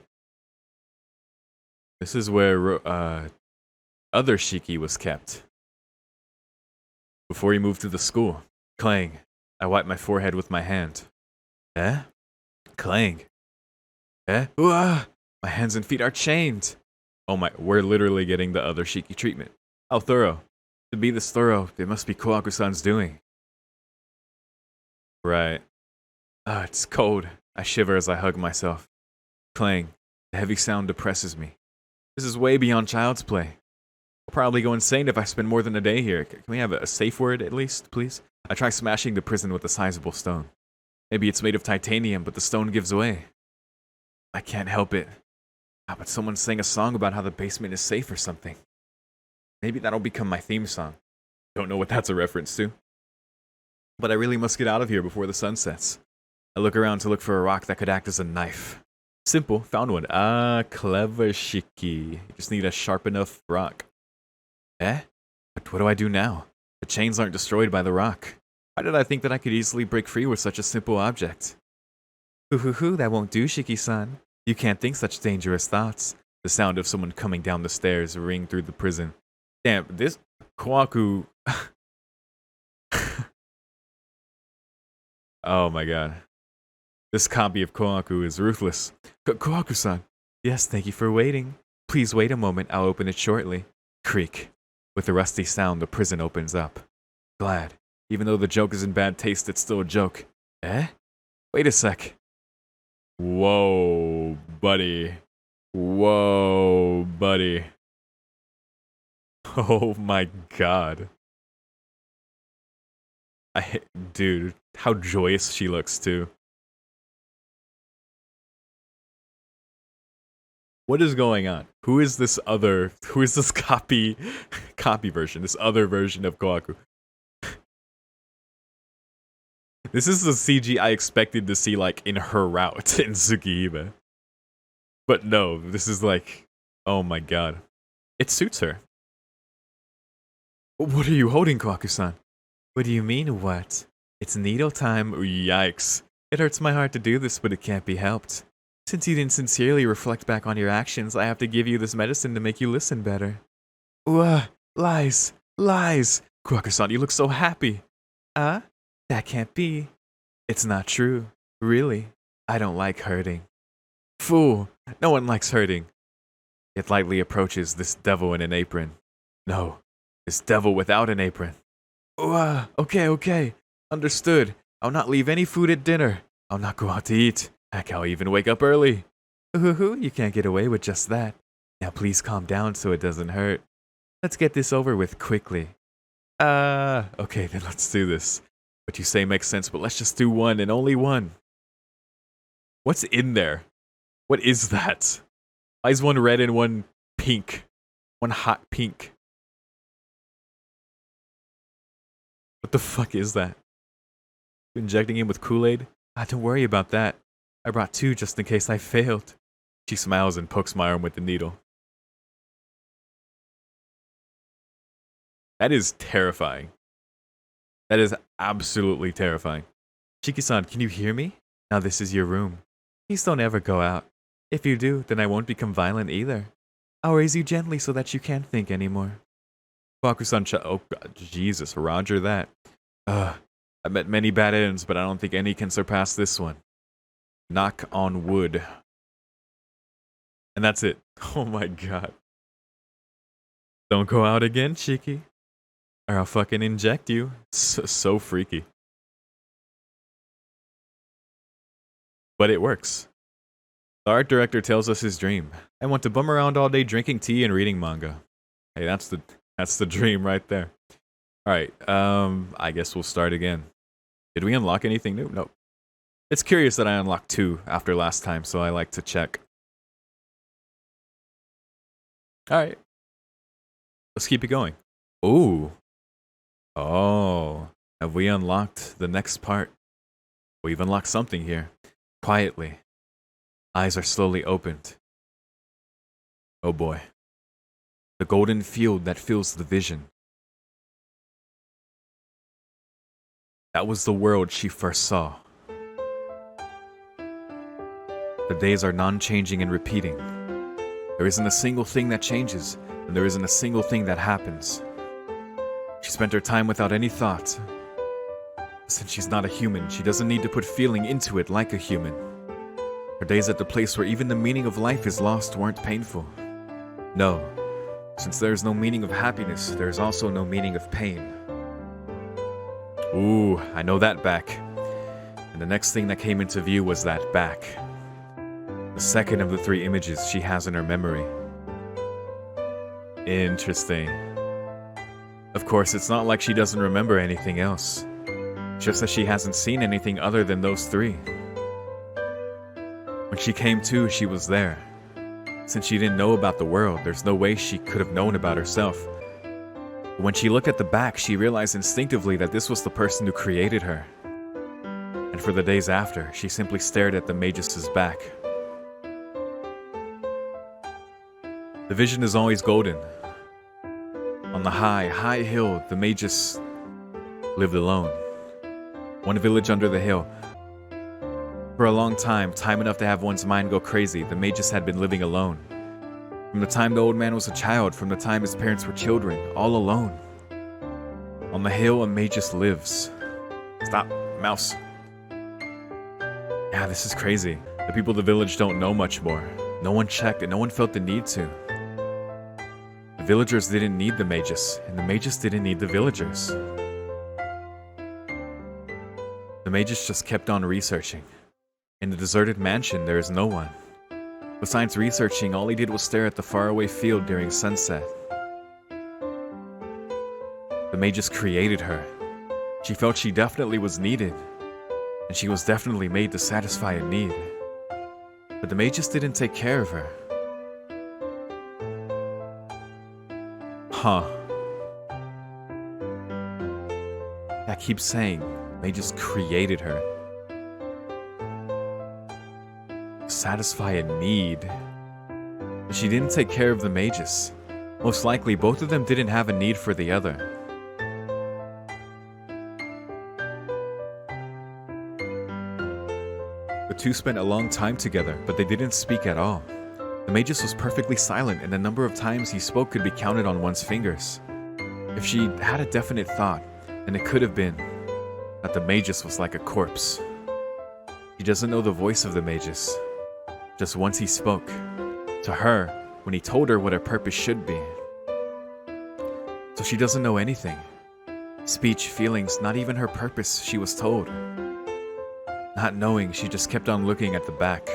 other Shiki was kept. Before he moved to the school. Clang. I wipe my forehead with my hand. Eh? Clang. Eh? My hands and feet are chained. Oh my, we're literally getting the other Shiki treatment. How thorough. To be this thorough, it must be Kawaku-san's doing. Right. It's cold. I shiver as I hug myself. Clang. The heavy sound depresses me. This is way beyond child's play. I'll probably go insane if I spend more than a day here. Can we have a safe word at least, please? I try smashing the prison with a sizable stone. Maybe it's made of titanium, but the stone gives way. I can't help it. But someone sang a song about how the basement is safe or something. Maybe that'll become my theme song. Don't know what that's a reference to. But I really must get out of here before the sun sets. I look around to look for a rock that could act as a knife. Simple, found one. Clever Shiki. You just need a sharp enough rock. Eh? But what do I do now? The chains aren't destroyed by the rock. Why did I think that I could easily break free with such a simple object? That won't do, Shiki-san. You can't think such dangerous thoughts. The sound of someone coming down the stairs ring through the prison. Damn, this Kawaku... Oh my god. This copy of Kawaku is ruthless. Kawaku-san. Yes, thank you for waiting. Please wait a moment, I'll open it shortly. Creak. With a rusty sound, the prison opens up. Glad. Even though the joke is in bad taste, it's still a joke. Eh? Wait a sec. Whoa, buddy. Whoa, buddy. Oh my god. Dude, how joyous she looks too. What is going on? Who is this copy version, this other version of Kawaku? This is the CG I expected to see like in her route in Tsukihime. But no, this is like, oh my god. It suits her. What are you holding, Kwaku-san? What do you mean, what? It's needle time. Yikes. It hurts my heart to do this, but it can't be helped. Since you didn't sincerely reflect back on your actions, I have to give you this medicine to make you listen better. Lies. Lies. Kwaku-san, you look so happy. That can't be. It's not true. Really. I don't like hurting. Fool. No one likes hurting. It lightly approaches this devil in an apron. No. This devil without an apron. Okay. Understood. I'll not leave any food at dinner. I'll not go out to eat. Heck, I'll even wake up early. You can't get away with just that. Now please calm down so it doesn't hurt. Let's get this over with quickly. Okay, then let's do this. What you say makes sense, but let's just do one and only one. What's in there? What is that? Why is one red and one pink? One hot pink. What the fuck is that? Injecting him with Kool-Aid? Don't worry about that. I brought 2 just in case I failed. She smiles and pokes my arm with the needle. That is terrifying. That is absolutely terrifying. Shiki-san, can you hear me? Now this is your room. Please don't ever go out. If you do, then I won't become violent either. I'll raise you gently so that you can't think anymore. Kwaku-san, oh God, Jesus, roger that. I met many bad ends, but I don't think any can surpass this one. Knock on wood. And that's it. Oh my God. Don't go out again, Shiki. Or I'll fucking inject you. So freaky. But it works. The art director tells us his dream. I want to bum around all day drinking tea and reading manga. Hey, that's the dream right there. Alright, I guess we'll start again. Did we unlock anything new? Nope. It's curious that I unlocked 2 after last time, so I like to check. Alright. Let's keep it going. Ooh. Oh. Have we unlocked the next part? We've unlocked something here. Quietly. Eyes are slowly opened. Oh boy. The golden field that fills the vision. That was the world she first saw. The days are non-changing and repeating. There isn't a single thing that changes, and there isn't a single thing that happens. She spent her time without any thought. Since she's not a human, she doesn't need to put feeling into it like a human. Her days at the place where even the meaning of life is lost weren't painful. No, since there is no meaning of happiness, there is also no meaning of pain. Ooh, I know that back. And the next thing that came into view was that back. The second of the 3 images she has in her memory. Interesting. Of course, it's not like she doesn't remember anything else. Just that she hasn't seen anything other than those 3. When she came to, she was there. Since she didn't know about the world, there's no way she could have known about herself. But when she looked at the back, she realized instinctively that this was the person who created her. And for the days after, she simply stared at the Magus' back. The vision is always golden. On the high hill, the Magus lived alone. One village under the hill. For a long time enough to have one's mind go crazy, the Magus had been living alone. From the time the old man was a child, from the time his parents were children, all alone. On the hill, a Magus lives. Stop, mouse. Yeah, this is crazy. The people of the village don't know much more. No one checked and no one felt the need to. The villagers didn't need the Magus, and the Magus didn't need the villagers. The Magus just kept on researching. In the deserted mansion, there is no one. Besides researching, all he did was stare at the faraway field during sunset. The Magus created her. She felt she definitely was needed, and she was definitely made to satisfy a need. But the Magus didn't take care of her. Huh. I keep saying, Magus created her. Satisfy a need. But she didn't take care of the Magus. Most likely, both of them didn't have a need for the other. The two spent a long time together, but they didn't speak at all. The Magus was perfectly silent, and the number of times he spoke could be counted on one's fingers. If she had a definite thought, then it could have been that the Magus was like a corpse. She doesn't know the voice of the Magus. Just once he spoke. To her, when he told her what her purpose should be. So she doesn't know anything. Speech, feelings, not even her purpose, she was told. Not knowing, she just kept on looking at the back.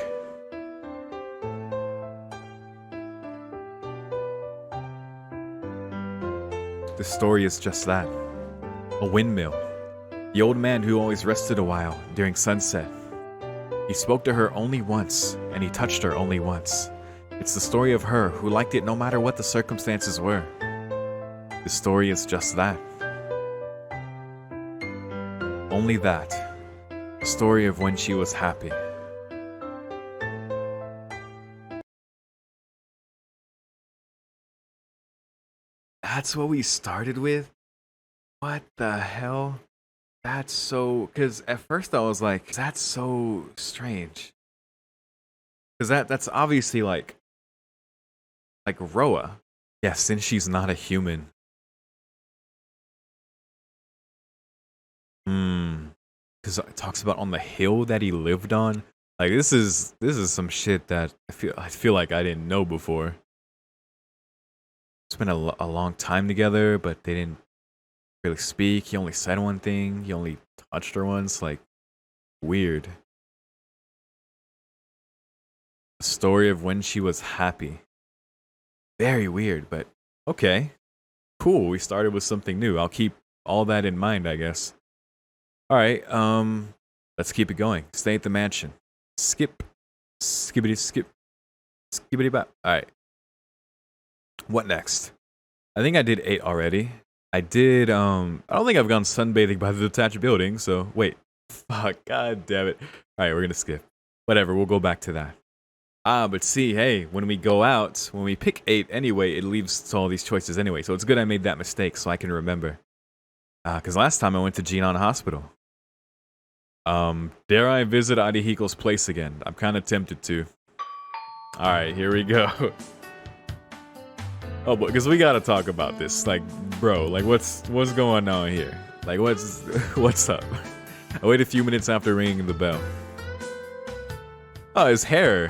The story is just that. A windmill. The old man who always rested a while during sunset. He spoke to her only once, and he touched her only once. It's the story of her who liked it no matter what the circumstances were. The story is just that. Only that. The story of when she was happy. That's what we started with? What the hell? That's so... Because at first I was like, that's so strange. Because that's obviously like Roa. Yeah, since she's not a human. Because it talks about on the hill that he lived on. Like this is some shit that I feel like I didn't know before. Spent a long time together, but they didn't really speak. He only said one thing. He only touched her once. Like, weird. The story of when she was happy. Very weird, but okay. Cool, we started with something new. I'll keep all that in mind, I guess. Alright, let's keep it going. Stay at the mansion. Skip. Skibbity skip. Skibbity bop. Alright. What next? I think I did 8 already. I did, I don't think I've gone sunbathing by the detached building, so wait. Fuck, god damn it. Alright, we're gonna skip. Whatever, we'll go back to that. But see, hey, when we go out, when we pick 8 anyway, it leaves to all these choices anyway, so it's good I made that mistake so I can remember. Because last time I went to Jinan Hospital. Dare I visit Arihiko's place again? I'm kind of tempted to. Alright, here we go. Oh, because we gotta talk about this. Like, bro, like what's going on here? Like, what's up? I wait a few minutes after ringing the bell. Oh, his hair.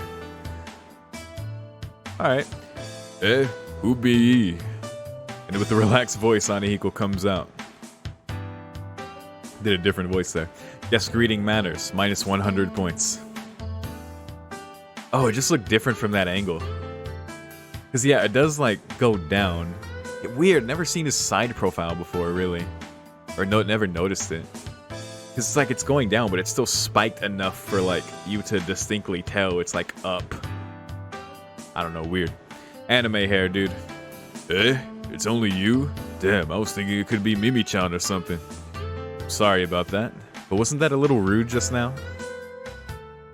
Alright. Who be ye? And with a relaxed voice, Arihiko comes out. Did a different voice there. Guest greeting matters. Minus 100 points. Oh, it just looked different from that angle. Because, yeah, it does, like, go down. Weird, never seen his side profile before, really. Or never noticed it. Because it's like it's going down, but it's still spiked enough for, like, you to distinctly tell it's, like, up. I don't know, weird. Anime hair, dude. It's only you? Damn, I was thinking it could be Mimi-chan or something. Sorry about that. But wasn't that a little rude just now?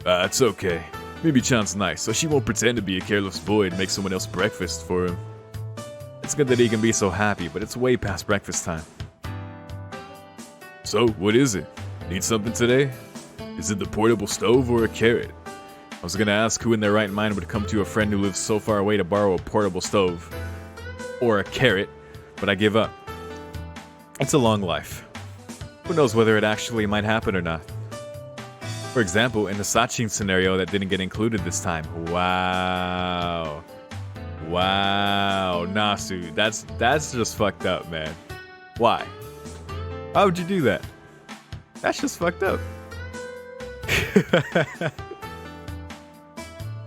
It's okay. Mimi-chan's nice, so she won't pretend to be a careless boy and make someone else breakfast for him. It's good that he can be so happy, but it's way past breakfast time. So, what is it? Need something today? Is it the portable stove or a carrot? I was gonna ask who in their right mind would come to a friend who lives so far away to borrow a portable stove. Or a carrot, but I give up. It's a long life. Who knows whether it actually might happen or not. For example, in the Sachin scenario that didn't get included this time. Wow. Wow, Nasu. That's just fucked up, man. Why? How would you do that? That's just fucked up.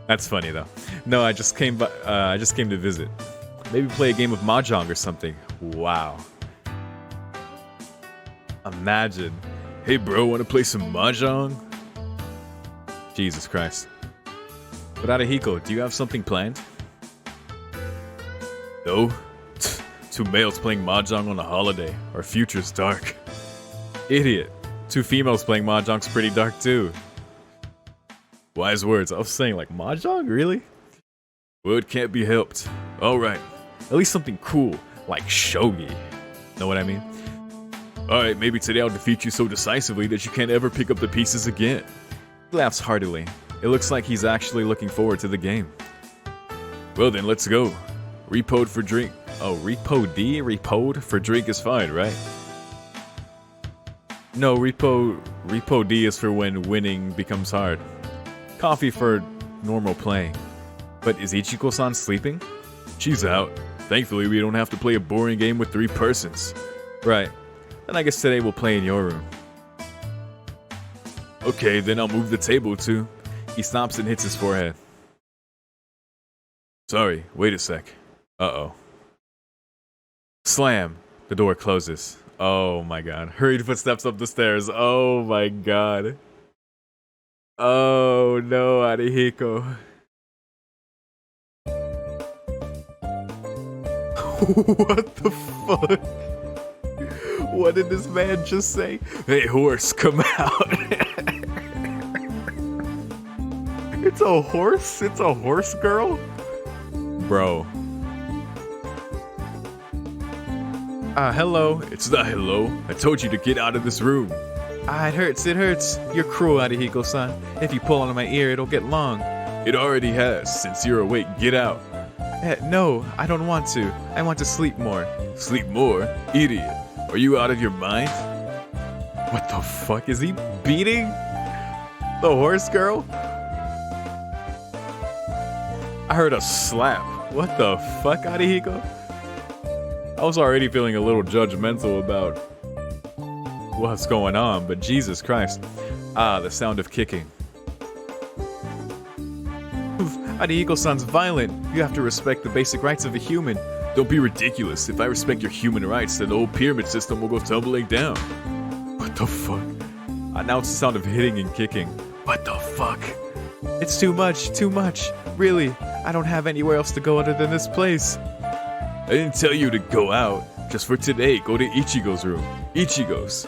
That's funny though. No, I just came to visit. Maybe play a game of mahjong or something. Wow. Imagine. Hey bro, wanna play some mahjong? Jesus Christ. But Arihiko, do you have something planned? No. Two males playing mahjong on a holiday. Our future's dark. Idiot. Two females playing mahjong's pretty dark too. Wise words. I was saying like mahjong? Really? Well, it can't be helped. Alright. At least something cool, like shogi. Know what I mean? Alright, maybe today I'll defeat you so decisively that you can't ever pick up the pieces again. He laughs heartily. It looks like he's actually looking forward to the game. Well then, let's go. Repoed for drink. Oh, Repo D? Repoed for drink is fine, right? No, Repo D is for when winning becomes hard. Coffee for normal play. But is Ichiko-san sleeping? She's out. Thankfully, we don't have to play a boring game with 3 persons. Right. Then I guess today we'll play in your room. Okay, then I'll move the table too. He stops and hits his forehead. Sorry, wait a sec. Uh-oh. Slam. The door closes. Oh my god. Hurried footsteps up the stairs. Oh my god. Oh no, Arihiko. What the fuck? What did this man just say? Hey horse, come out. It's a horse? It's a horse girl? Bro. Hello. It's not hello. I told you to get out of this room. It hurts, it hurts. You're cruel, Arihiko-san. If you pull on my ear, it'll get long. It already has. Since you're awake, get out. No, I don't want to. I want to sleep more. Sleep more? Idiot. Are you out of your mind? What the fuck? Is he beating the horse girl? I heard a slap. What the fuck, Arihiko? I was already feeling a little judgmental about what's going on, but Jesus Christ. The sound of kicking. Arihiko-san's violent. You have to respect the basic rights of a human. Don't be ridiculous. If I respect your human rights, then the old pyramid system will go tumbling down. What the fuck? Now it's the sound of hitting and kicking. What the fuck? It's too much, too much. Really, I don't have anywhere else to go other than this place. I didn't tell you to go out. Just for today, go to Ichigo's room. Ichigo's.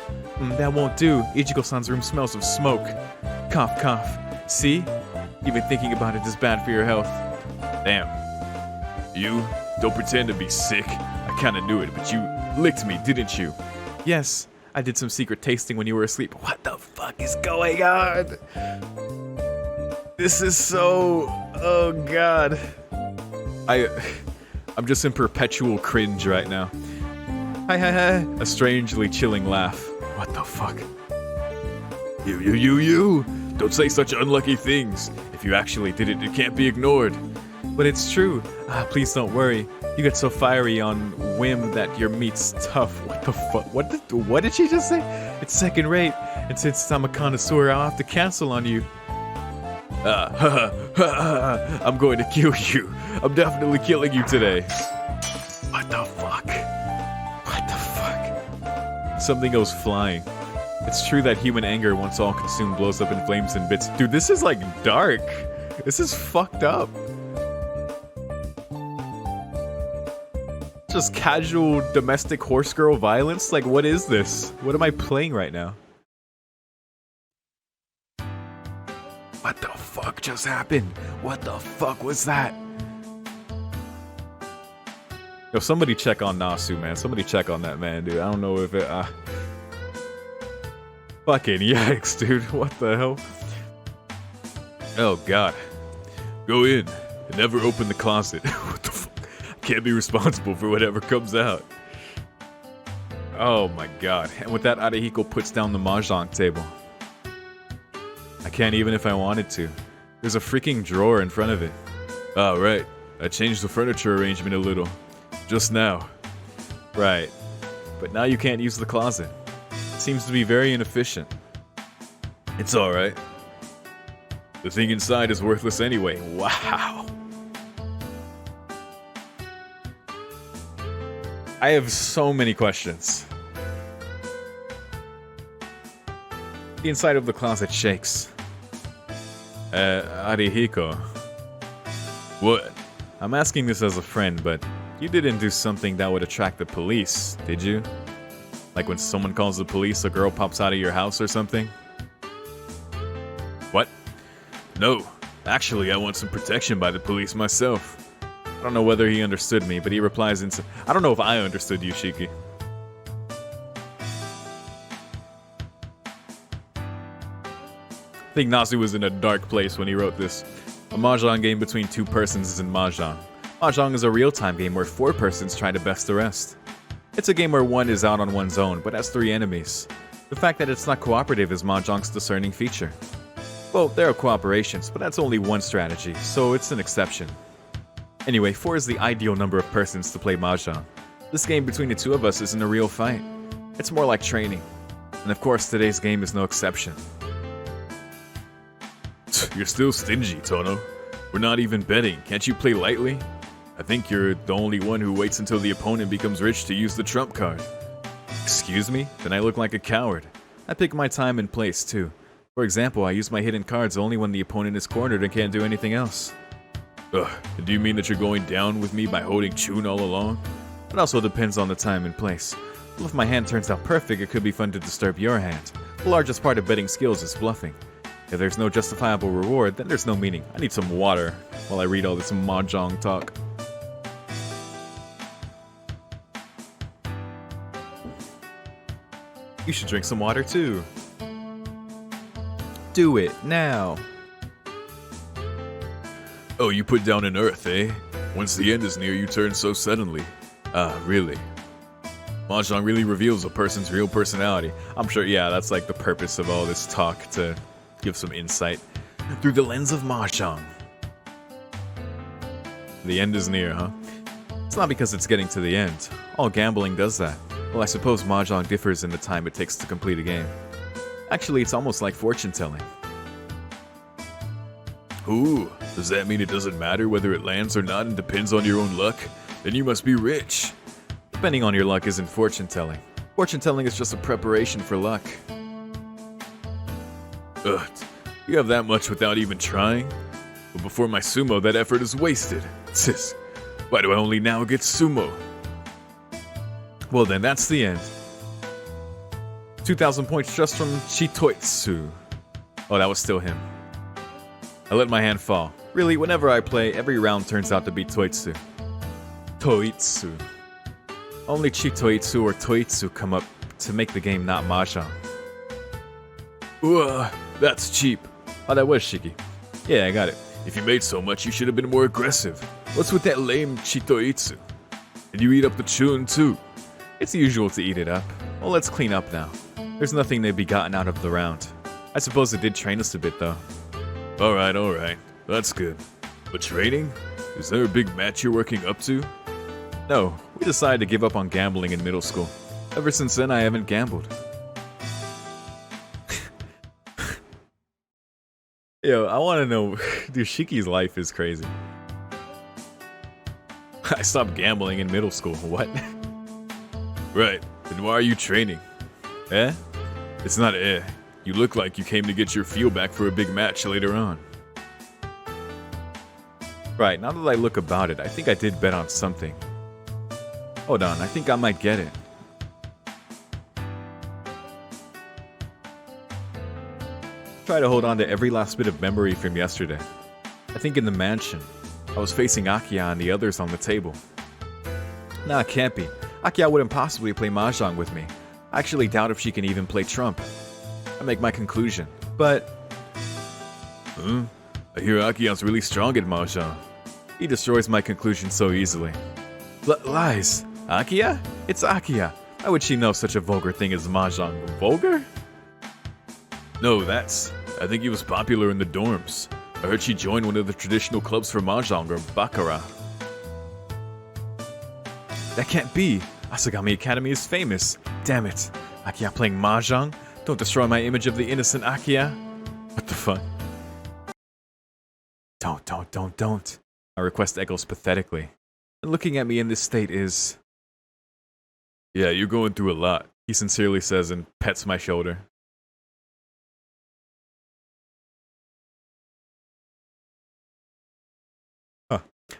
That won't do. Ichigo-san's room smells of smoke. Cough, cough. See? Even thinking about it is bad for your health. Damn. You? Don't pretend to be sick. I kinda knew it, but you licked me, didn't you? Yes. I did some secret tasting when you were asleep. What the fuck is going on? This is so... Oh god. I'm just in perpetual cringe right now. Hi. A strangely chilling laugh. What the fuck? You! Don't say such unlucky things. If you actually did it, it can't be ignored. But it's true. Please don't worry. You get so fiery on whim that your meat's tough. What the fuck? What did she just say? It's second rate. And since I'm a connoisseur, I'll have to cancel on you. I'm going to kill you. I'm definitely killing you today. What the fuck? What the fuck? Something goes flying. It's true that human anger, once all consumed, blows up in flames and bits. Dude, this is like dark. This is fucked up. Just casual domestic horse girl violence? Like, what is this? What am I playing right now? What the fuck just happened? What the fuck was that? Yo, somebody check on Nasu, man. Somebody check on that man, dude. I don't know if it, Fucking yikes, dude. What the hell? Oh, God. Go in and never open the closet. What the fuck? I can't be responsible for whatever comes out. Oh, my God. And with that, Arihiko puts down the mahjong table. I can't even if I wanted to. There's a freaking drawer in front of it. Oh, right. I changed the furniture arrangement a little. Just now. Right. But now you can't use the closet. It seems to be very inefficient. It's alright. The thing inside is worthless anyway. Wow. I have so many questions. The inside of the closet shakes. Arihiko. What? I'm asking this as a friend, but you didn't do something that would attract the police, did you? Like when someone calls the police, a girl pops out of your house or something? What? No. Actually, I want some protection by the police myself. I don't know whether he understood me, but he replies I don't know if I understood you, Shiki. I think Nasu was in a dark place when he wrote this. A mahjong game between two persons isn't mahjong. Mahjong is a real-time game where 4 persons try to best the rest. It's a game where one is out on one's own, but has 3 enemies. The fact that it's not cooperative is mahjong's discerning feature. Well, there are cooperations, but that's only one strategy, so it's an exception. Anyway, 4 is the ideal number of persons to play mahjong. This game between the 2 of us isn't a real fight. It's more like training. And of course, today's game is no exception. You're still stingy, Tono. We're not even betting. Can't you play lightly? I think you're the only one who waits until the opponent becomes rich to use the trump card. Excuse me? Then I look like a coward. I pick my time and place, too. For example, I use my hidden cards only when the opponent is cornered and can't do anything else. Ugh, do you mean that you're going down with me by holding Chun all along? It also depends on the time and place. Well, if my hand turns out perfect, it could be fun to disturb your hand. The largest part of betting skills is bluffing. If there's no justifiable reward, then there's no meaning. I need some water while I read all this mahjong talk. You should drink some water too. Do it now. Oh, you put down an earth, eh? Once the end is near, you turn so suddenly. Ah, really? Mahjong really reveals a person's real personality. I'm sure, yeah, that's like the purpose of all this talk, to give some insight through the lens of mahjong. The end is near, huh? It's not because it's getting to the end. All gambling does that. Well, I suppose mahjong differs in the time it takes to complete a game. Actually, it's almost like fortune telling. Ooh, does that mean it doesn't matter whether it lands or not and depends on your own luck? Then you must be rich. Depending on your luck isn't fortune telling. Fortune telling is just a preparation for luck. Ugh, you have that much without even trying? But before my sumo, that effort is wasted. Sis, why do I only now get sumo? Well then, that's the end. 2,000 points just from Chitoitsu. Oh, that was still him. I let my hand fall. Really, whenever I play, every round turns out to be Toitsu. Toitsu. Only Chitoitsu or Toitsu come up to make the game not mahjong. That's cheap. Oh, that was Shiki. Yeah, I got it. If you made so much, you should have been more aggressive. What's with that lame Chitoitsu? Did you eat up the chun too? It's usual to eat it up. Well, let's clean up now. There's nothing to be gotten out of the round. I suppose it did train us a bit, though. Alright. That's good. But training? Is there a big match you're working up to? No, we decided to give up on gambling in middle school. Ever since then, I haven't gambled. Yo, I want to know, dude, Shiki's life is crazy. I stopped gambling in middle school. What? Right, then why are you training? Eh? It's not eh. You look like you came to get your feel back for a big match later on. Right, now that I look about it, I think I did bet on something. Hold on, I think I might get it. Try to hold on to every last bit of memory from yesterday. I think in the mansion, I was facing Akiya and the others on the table. Nah, it can't be. Akiya wouldn't possibly play mahjong with me. I actually doubt if she can even play trump. I make my conclusion, but... I hear Akiya's really strong at mahjong. He destroys my conclusion so easily. Lies! Akiya? It's Akiya. Why would she know such a vulgar thing as mahjong? Vulgar? No, I think he was popular in the dorms. I heard she joined one of the traditional clubs for mahjong, or baccarat. That can't be! Asagami Academy is famous. Damn it. Akiya playing mahjong? Don't destroy my image of the innocent Akiya. What the fuck? Don't. My request echoes pathetically. And looking at me in this state is... Yeah, you're going through a lot, he sincerely says and pets my shoulder.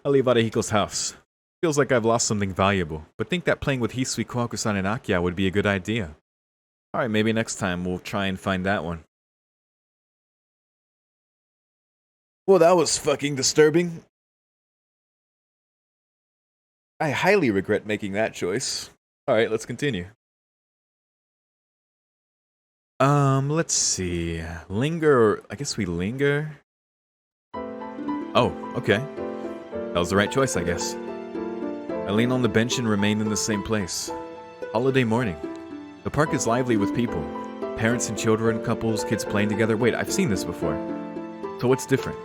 I leave Arahiko's house. Feels like I've lost something valuable, but think that playing with Hisui, Kohaku-san, and Akiya would be a good idea. Alright, maybe next time we'll try and find that one. Well, that was fucking disturbing. I highly regret making that choice. Alright, let's continue. Let's see. Linger, I guess we linger. Oh, okay. That was the right choice, I guess. I lean on the bench and remain in the same place. Holiday morning. The park is lively with people. Parents and children, couples, kids playing together. Wait, I've seen this before. So what's different?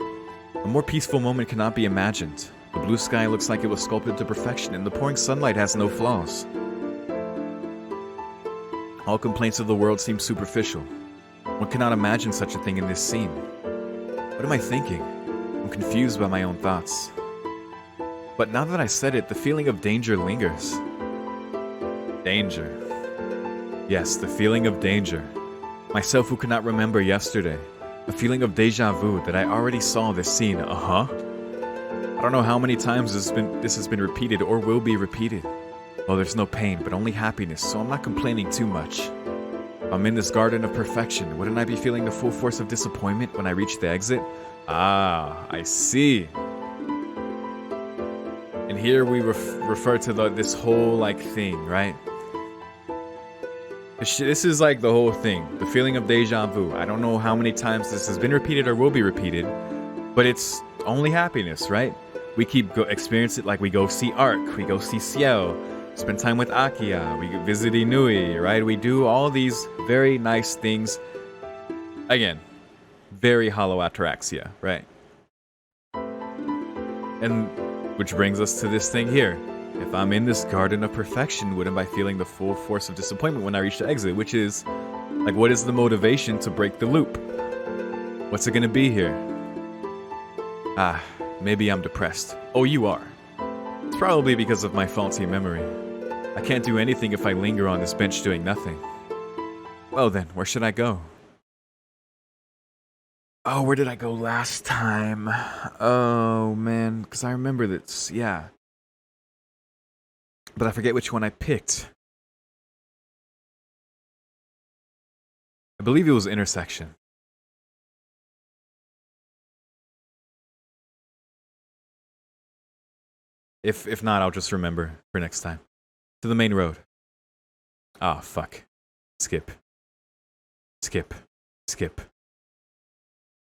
A more peaceful moment cannot be imagined. The blue sky looks like it was sculpted to perfection, and the pouring sunlight has no flaws. All complaints of the world seem superficial. One cannot imagine such a thing in this scene. What am I thinking? I'm confused by my own thoughts. But now that I said it, the feeling of danger lingers. Danger. Yes, the feeling of danger. Myself who cannot remember yesterday. A feeling of deja vu that I already saw this scene. I don't know how many times this has been repeated or will be repeated. Well, there's no pain, but only happiness, so I'm not complaining too much. I'm in this garden of perfection. Wouldn't I be feeling the full force of disappointment when I reach the exit? Ah, I see. And here we refer to this whole, like, thing, right? This is, like, the whole thing. The feeling of deja vu. I don't know how many times this has been repeated or will be repeated, but it's only happiness, right? We keep experience it, like we go see Arc, we go see Ciel, spend time with Akia, we visit Inui, right? We do all these very nice things. Again, very hollow ataraxia, right? And which brings us to this thing here. If I'm in this garden of perfection, wouldn't I be feeling the full force of disappointment when I reach the exit? Which is, like, what is the motivation to break the loop? What's it gonna be here? Ah, maybe I'm depressed. Oh, you are. It's probably because of my faulty memory. I can't do anything if I linger on this bench doing nothing. Well then, where should I go? Oh, where did I go last time? Oh, man, because I remember this, yeah. But I forget which one I picked. I believe it was Intersection. If not, I'll just remember for next time. To the main road. Ah, fuck. Skip. Skip. Skip.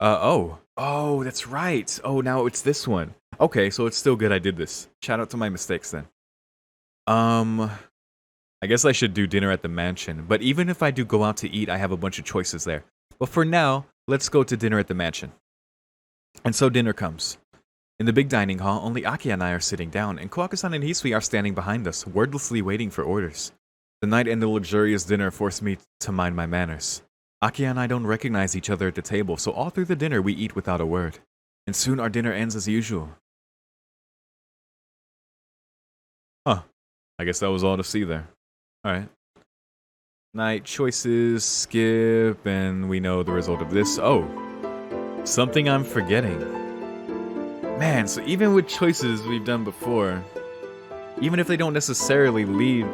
Oh. Oh, that's right. Oh, now it's this one. Okay, so it's still good I did this. Shout out to my mistakes then. I guess I should do dinner at the mansion. But even if I do go out to eat, I have a bunch of choices there. But for now, let's go to dinner at the mansion. And so dinner comes. In the big dining hall, only Aki and I are sitting down, and Kawaku-san and Hisui are standing behind us, wordlessly waiting for orders. The night and the luxurious dinner force me to mind my manners. Aki and I don't recognize each other at the table, so all through the dinner we eat without a word. And soon our dinner ends as usual. Huh. I guess that was all to see there. Alright. Night choices, skip, and we know the result of this. Oh. Something I'm forgetting. Man, so even with choices we've done before, even if they don't necessarily lead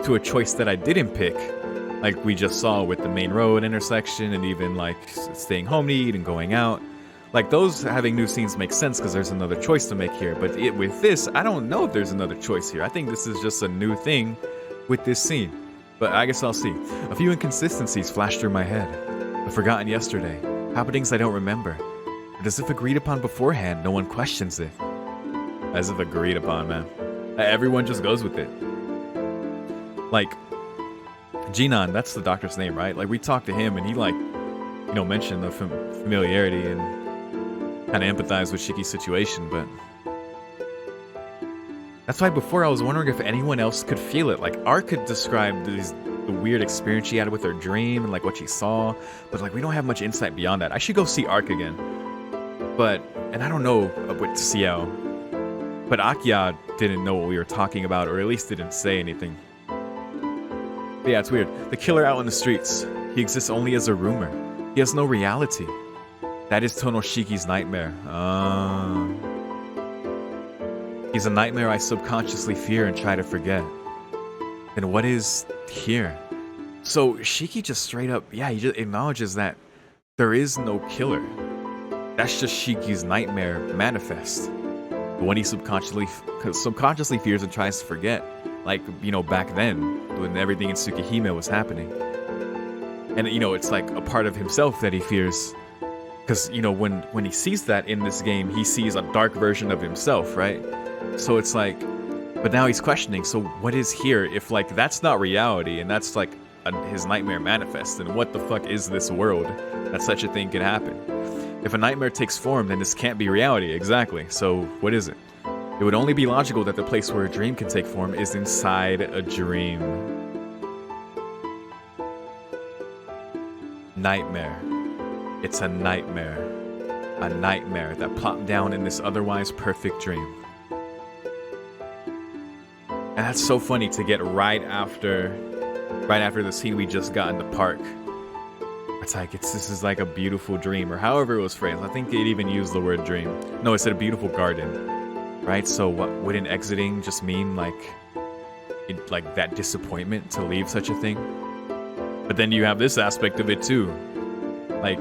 to a choice that I didn't pick, like we just saw with the main road intersection and even like staying home to eat and going out, like those having new scenes make sense because there's another choice to make here. But with this, I don't know if there's another choice here. I think this is just a new thing with this scene. But I guess I'll see. A few inconsistencies flashed through my head. The forgotten yesterday. Happenings I don't remember. But as if agreed upon beforehand, no one questions it. As if agreed upon, man. Everyone just goes with it. Like, Jinan, that's the doctor's name, right? Like, we talked to him and he, like, you know, mentioned the familiarity and kind of empathized with Shiki's situation, but that's why before I was wondering if anyone else could feel it. Like, Art could describe the weird experience she had with her dream and, like, what she saw, but, like, we don't have much insight beyond that. I should go see Arc again. But, and I don't know with Ciel, but Akia didn't know what we were talking about, or at least didn't say anything. But yeah, it's weird. The killer out in the streets. He exists only as a rumor. He has no reality. That is Tonoshiki's nightmare. He's a nightmare I subconsciously fear and try to forget. Then what is here? So Shiki just straight up, yeah, he just acknowledges that there is no killer. That's just Shiki's nightmare manifest. The one he subconsciously fears and tries to forget. Like, you know, back then, when everything in Tsukihime was happening. And, you know, it's like a part of himself that he fears. Because, you know, when he sees that in this game, he sees a dark version of himself, right? So it's like, but now he's questioning, so what is here if, like, that's not reality, and that's, like, his nightmare manifest, and what the fuck is this world that such a thing can happen? If a nightmare takes form, then this can't be reality, exactly. So, what is it? It would only be logical that the place where a dream can take form is inside a dream. Nightmare. It's a nightmare. A nightmare that plopped down in this otherwise perfect dream. And that's so funny to get right after the scene we just got in the park. It's like, this is like a beautiful dream, or however it was phrased. I think it even used the word dream. No, it said a beautiful garden, right? So what, wouldn't exiting just mean like that disappointment to leave such a thing? But then you have this aspect of it too. Like,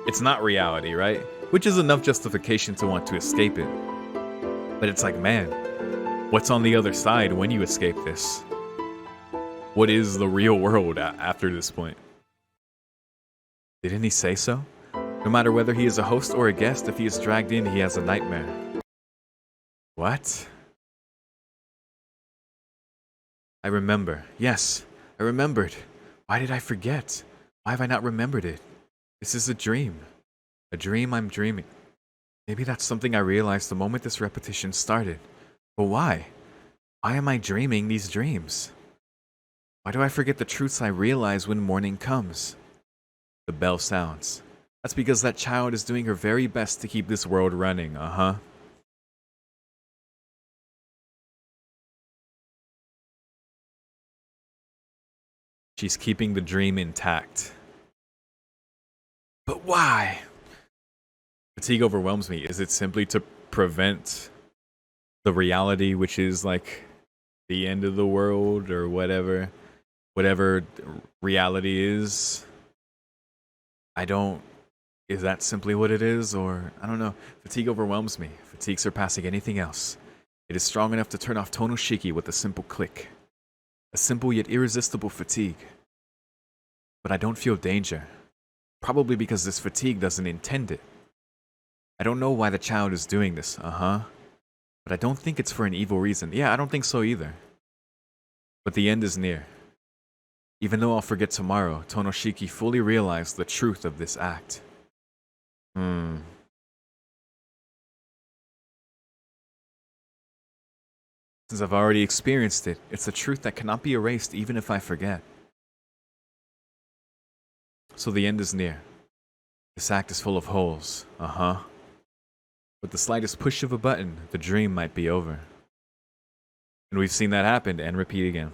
it's not reality, right? Which is enough justification to want to escape it. But it's like, man, what's on the other side when you escape this? What is the real world after this point? Didn't he say so? No matter whether he is a host or a guest, if he is dragged in, he has a nightmare. What? I remember. Yes, I remembered. Why did I forget? Why have I not remembered it? This is a dream. A dream I'm dreaming. Maybe that's something I realized the moment this repetition started. But why? Why am I dreaming these dreams? Why do I forget the truths I realize when morning comes? The bell sounds. That's because that child is doing her very best to keep this world running, She's keeping the dream intact. But why? Fatigue overwhelms me. Is it simply to prevent the reality, which is like the end of the world or whatever reality is? Is that simply what it is? Or, I don't know. Fatigue overwhelms me. Fatigue surpassing anything else. It is strong enough to turn off Tonoshiki with a simple click. A simple yet irresistible fatigue. But I don't feel danger. Probably because this fatigue doesn't intend it. I don't know why the child is doing this, but I don't think it's for an evil reason. Yeah, I don't think so either. But the end is near. Even though I'll forget tomorrow, Tonoshiki fully realized the truth of this act. Since I've already experienced it, it's a truth that cannot be erased even if I forget. So the end is near. This act is full of holes, With the slightest push of a button, the dream might be over. And we've seen that happen and repeat again.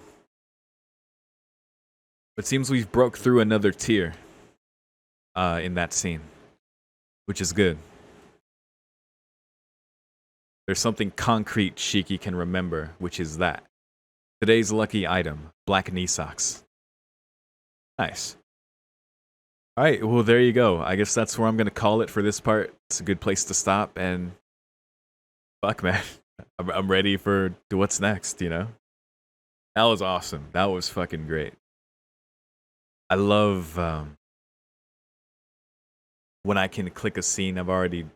It seems we've broke through another tier in that scene, which is good. There's something concrete Shiki can remember, which is that. Today's lucky item, black knee socks. Nice. Alright, well there you go. I guess that's where I'm going to call it for this part. It's a good place to stop, and fuck man. I'm ready for what's next, you know? That was awesome. That was fucking great. I love when I can click a scene I've already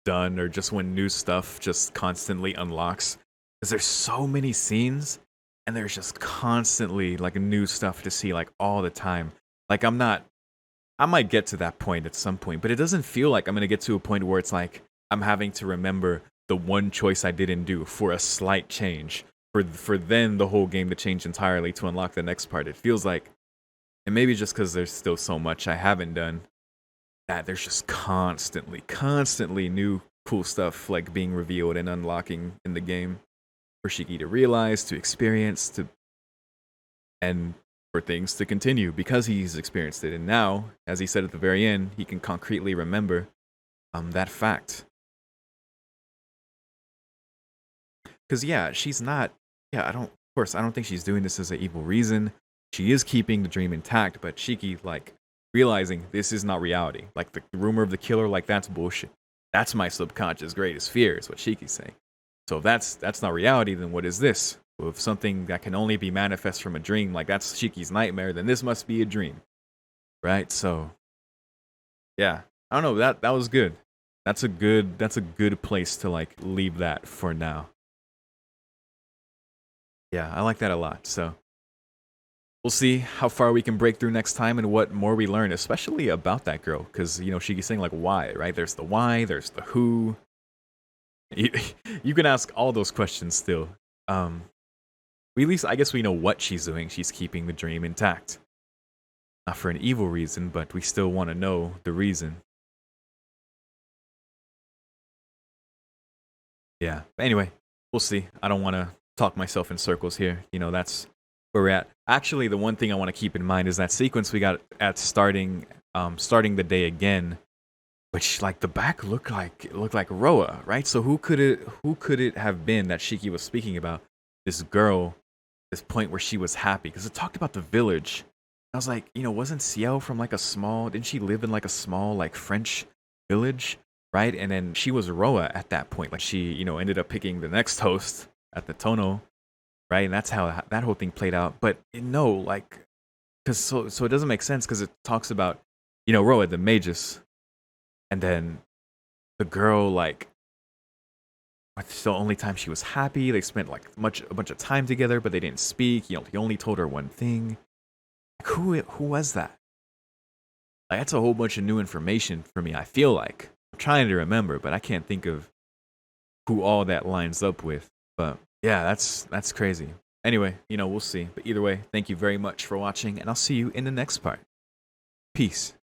done, or just when new stuff just constantly unlocks. Because there's so many scenes, and there's just constantly like new stuff to see, like all the time. Like I might get to that point at some point, but it doesn't feel like I'm going to get to a point where it's like I'm having to remember the one choice I didn't do for a slight change, for then the whole game to change entirely to unlock the next part. It feels like, and maybe just because there's still so much I haven't done, that there's just constantly new cool stuff like being revealed and unlocking in the game for Shiki to realize, to experience, and for things to continue because he's experienced it. And now, as he said at the very end, he can concretely remember that fact. Because she's not, I don't think she's doing this as an evil reason. She is keeping the dream intact, but Shiki, like, realizing this is not reality. Like, the rumor of the killer, like, that's bullshit. That's my subconscious greatest fear, is what Shiki's saying. So if that's not reality, then what is this? Well, if something that can only be manifest from a dream, like that's Shiki's nightmare, then this must be a dream. Right? So yeah. I don't know, that was good. That's a good place to like leave that for now. Yeah, I like that a lot. So we'll see how far we can break through next time and what more we learn, especially about that girl. Because, you know, Shiki's saying, like, why, right? There's the why, there's the who. You can ask all those questions still. We at least, I guess we know what she's doing. She's keeping the dream intact. Not for an evil reason, but we still want to know the reason. Yeah. But anyway, we'll see. I don't want to talk myself in circles here. You know, that's where we're at. Actually, the one thing I want to keep in mind is that sequence we got at starting the day again, which like the back looked like Roa, right? So who could it have been that Shiki was speaking about? This girl, this point where she was happy, because it talked about the village. I was like, you know, wasn't Ciel from like a small? Didn't she live in like a small like French village, right? And then she was Roa at that point. Like she, you know, ended up picking the next host at the Tono, right? And that's how that whole thing played out. But no, like, because so it doesn't make sense because it talks about, you know, Roa the Magus, and then the girl like. It's the only time she was happy. They spent like a bunch of time together, but they didn't speak. You know, he only told her one thing. Like, who was that? Like, that's a whole bunch of new information for me. I feel like I'm trying to remember, but I can't think of who all that lines up with. But yeah, that's crazy. Anyway, you know, we'll see. But either way, thank you very much for watching, and I'll see you in the next part. Peace.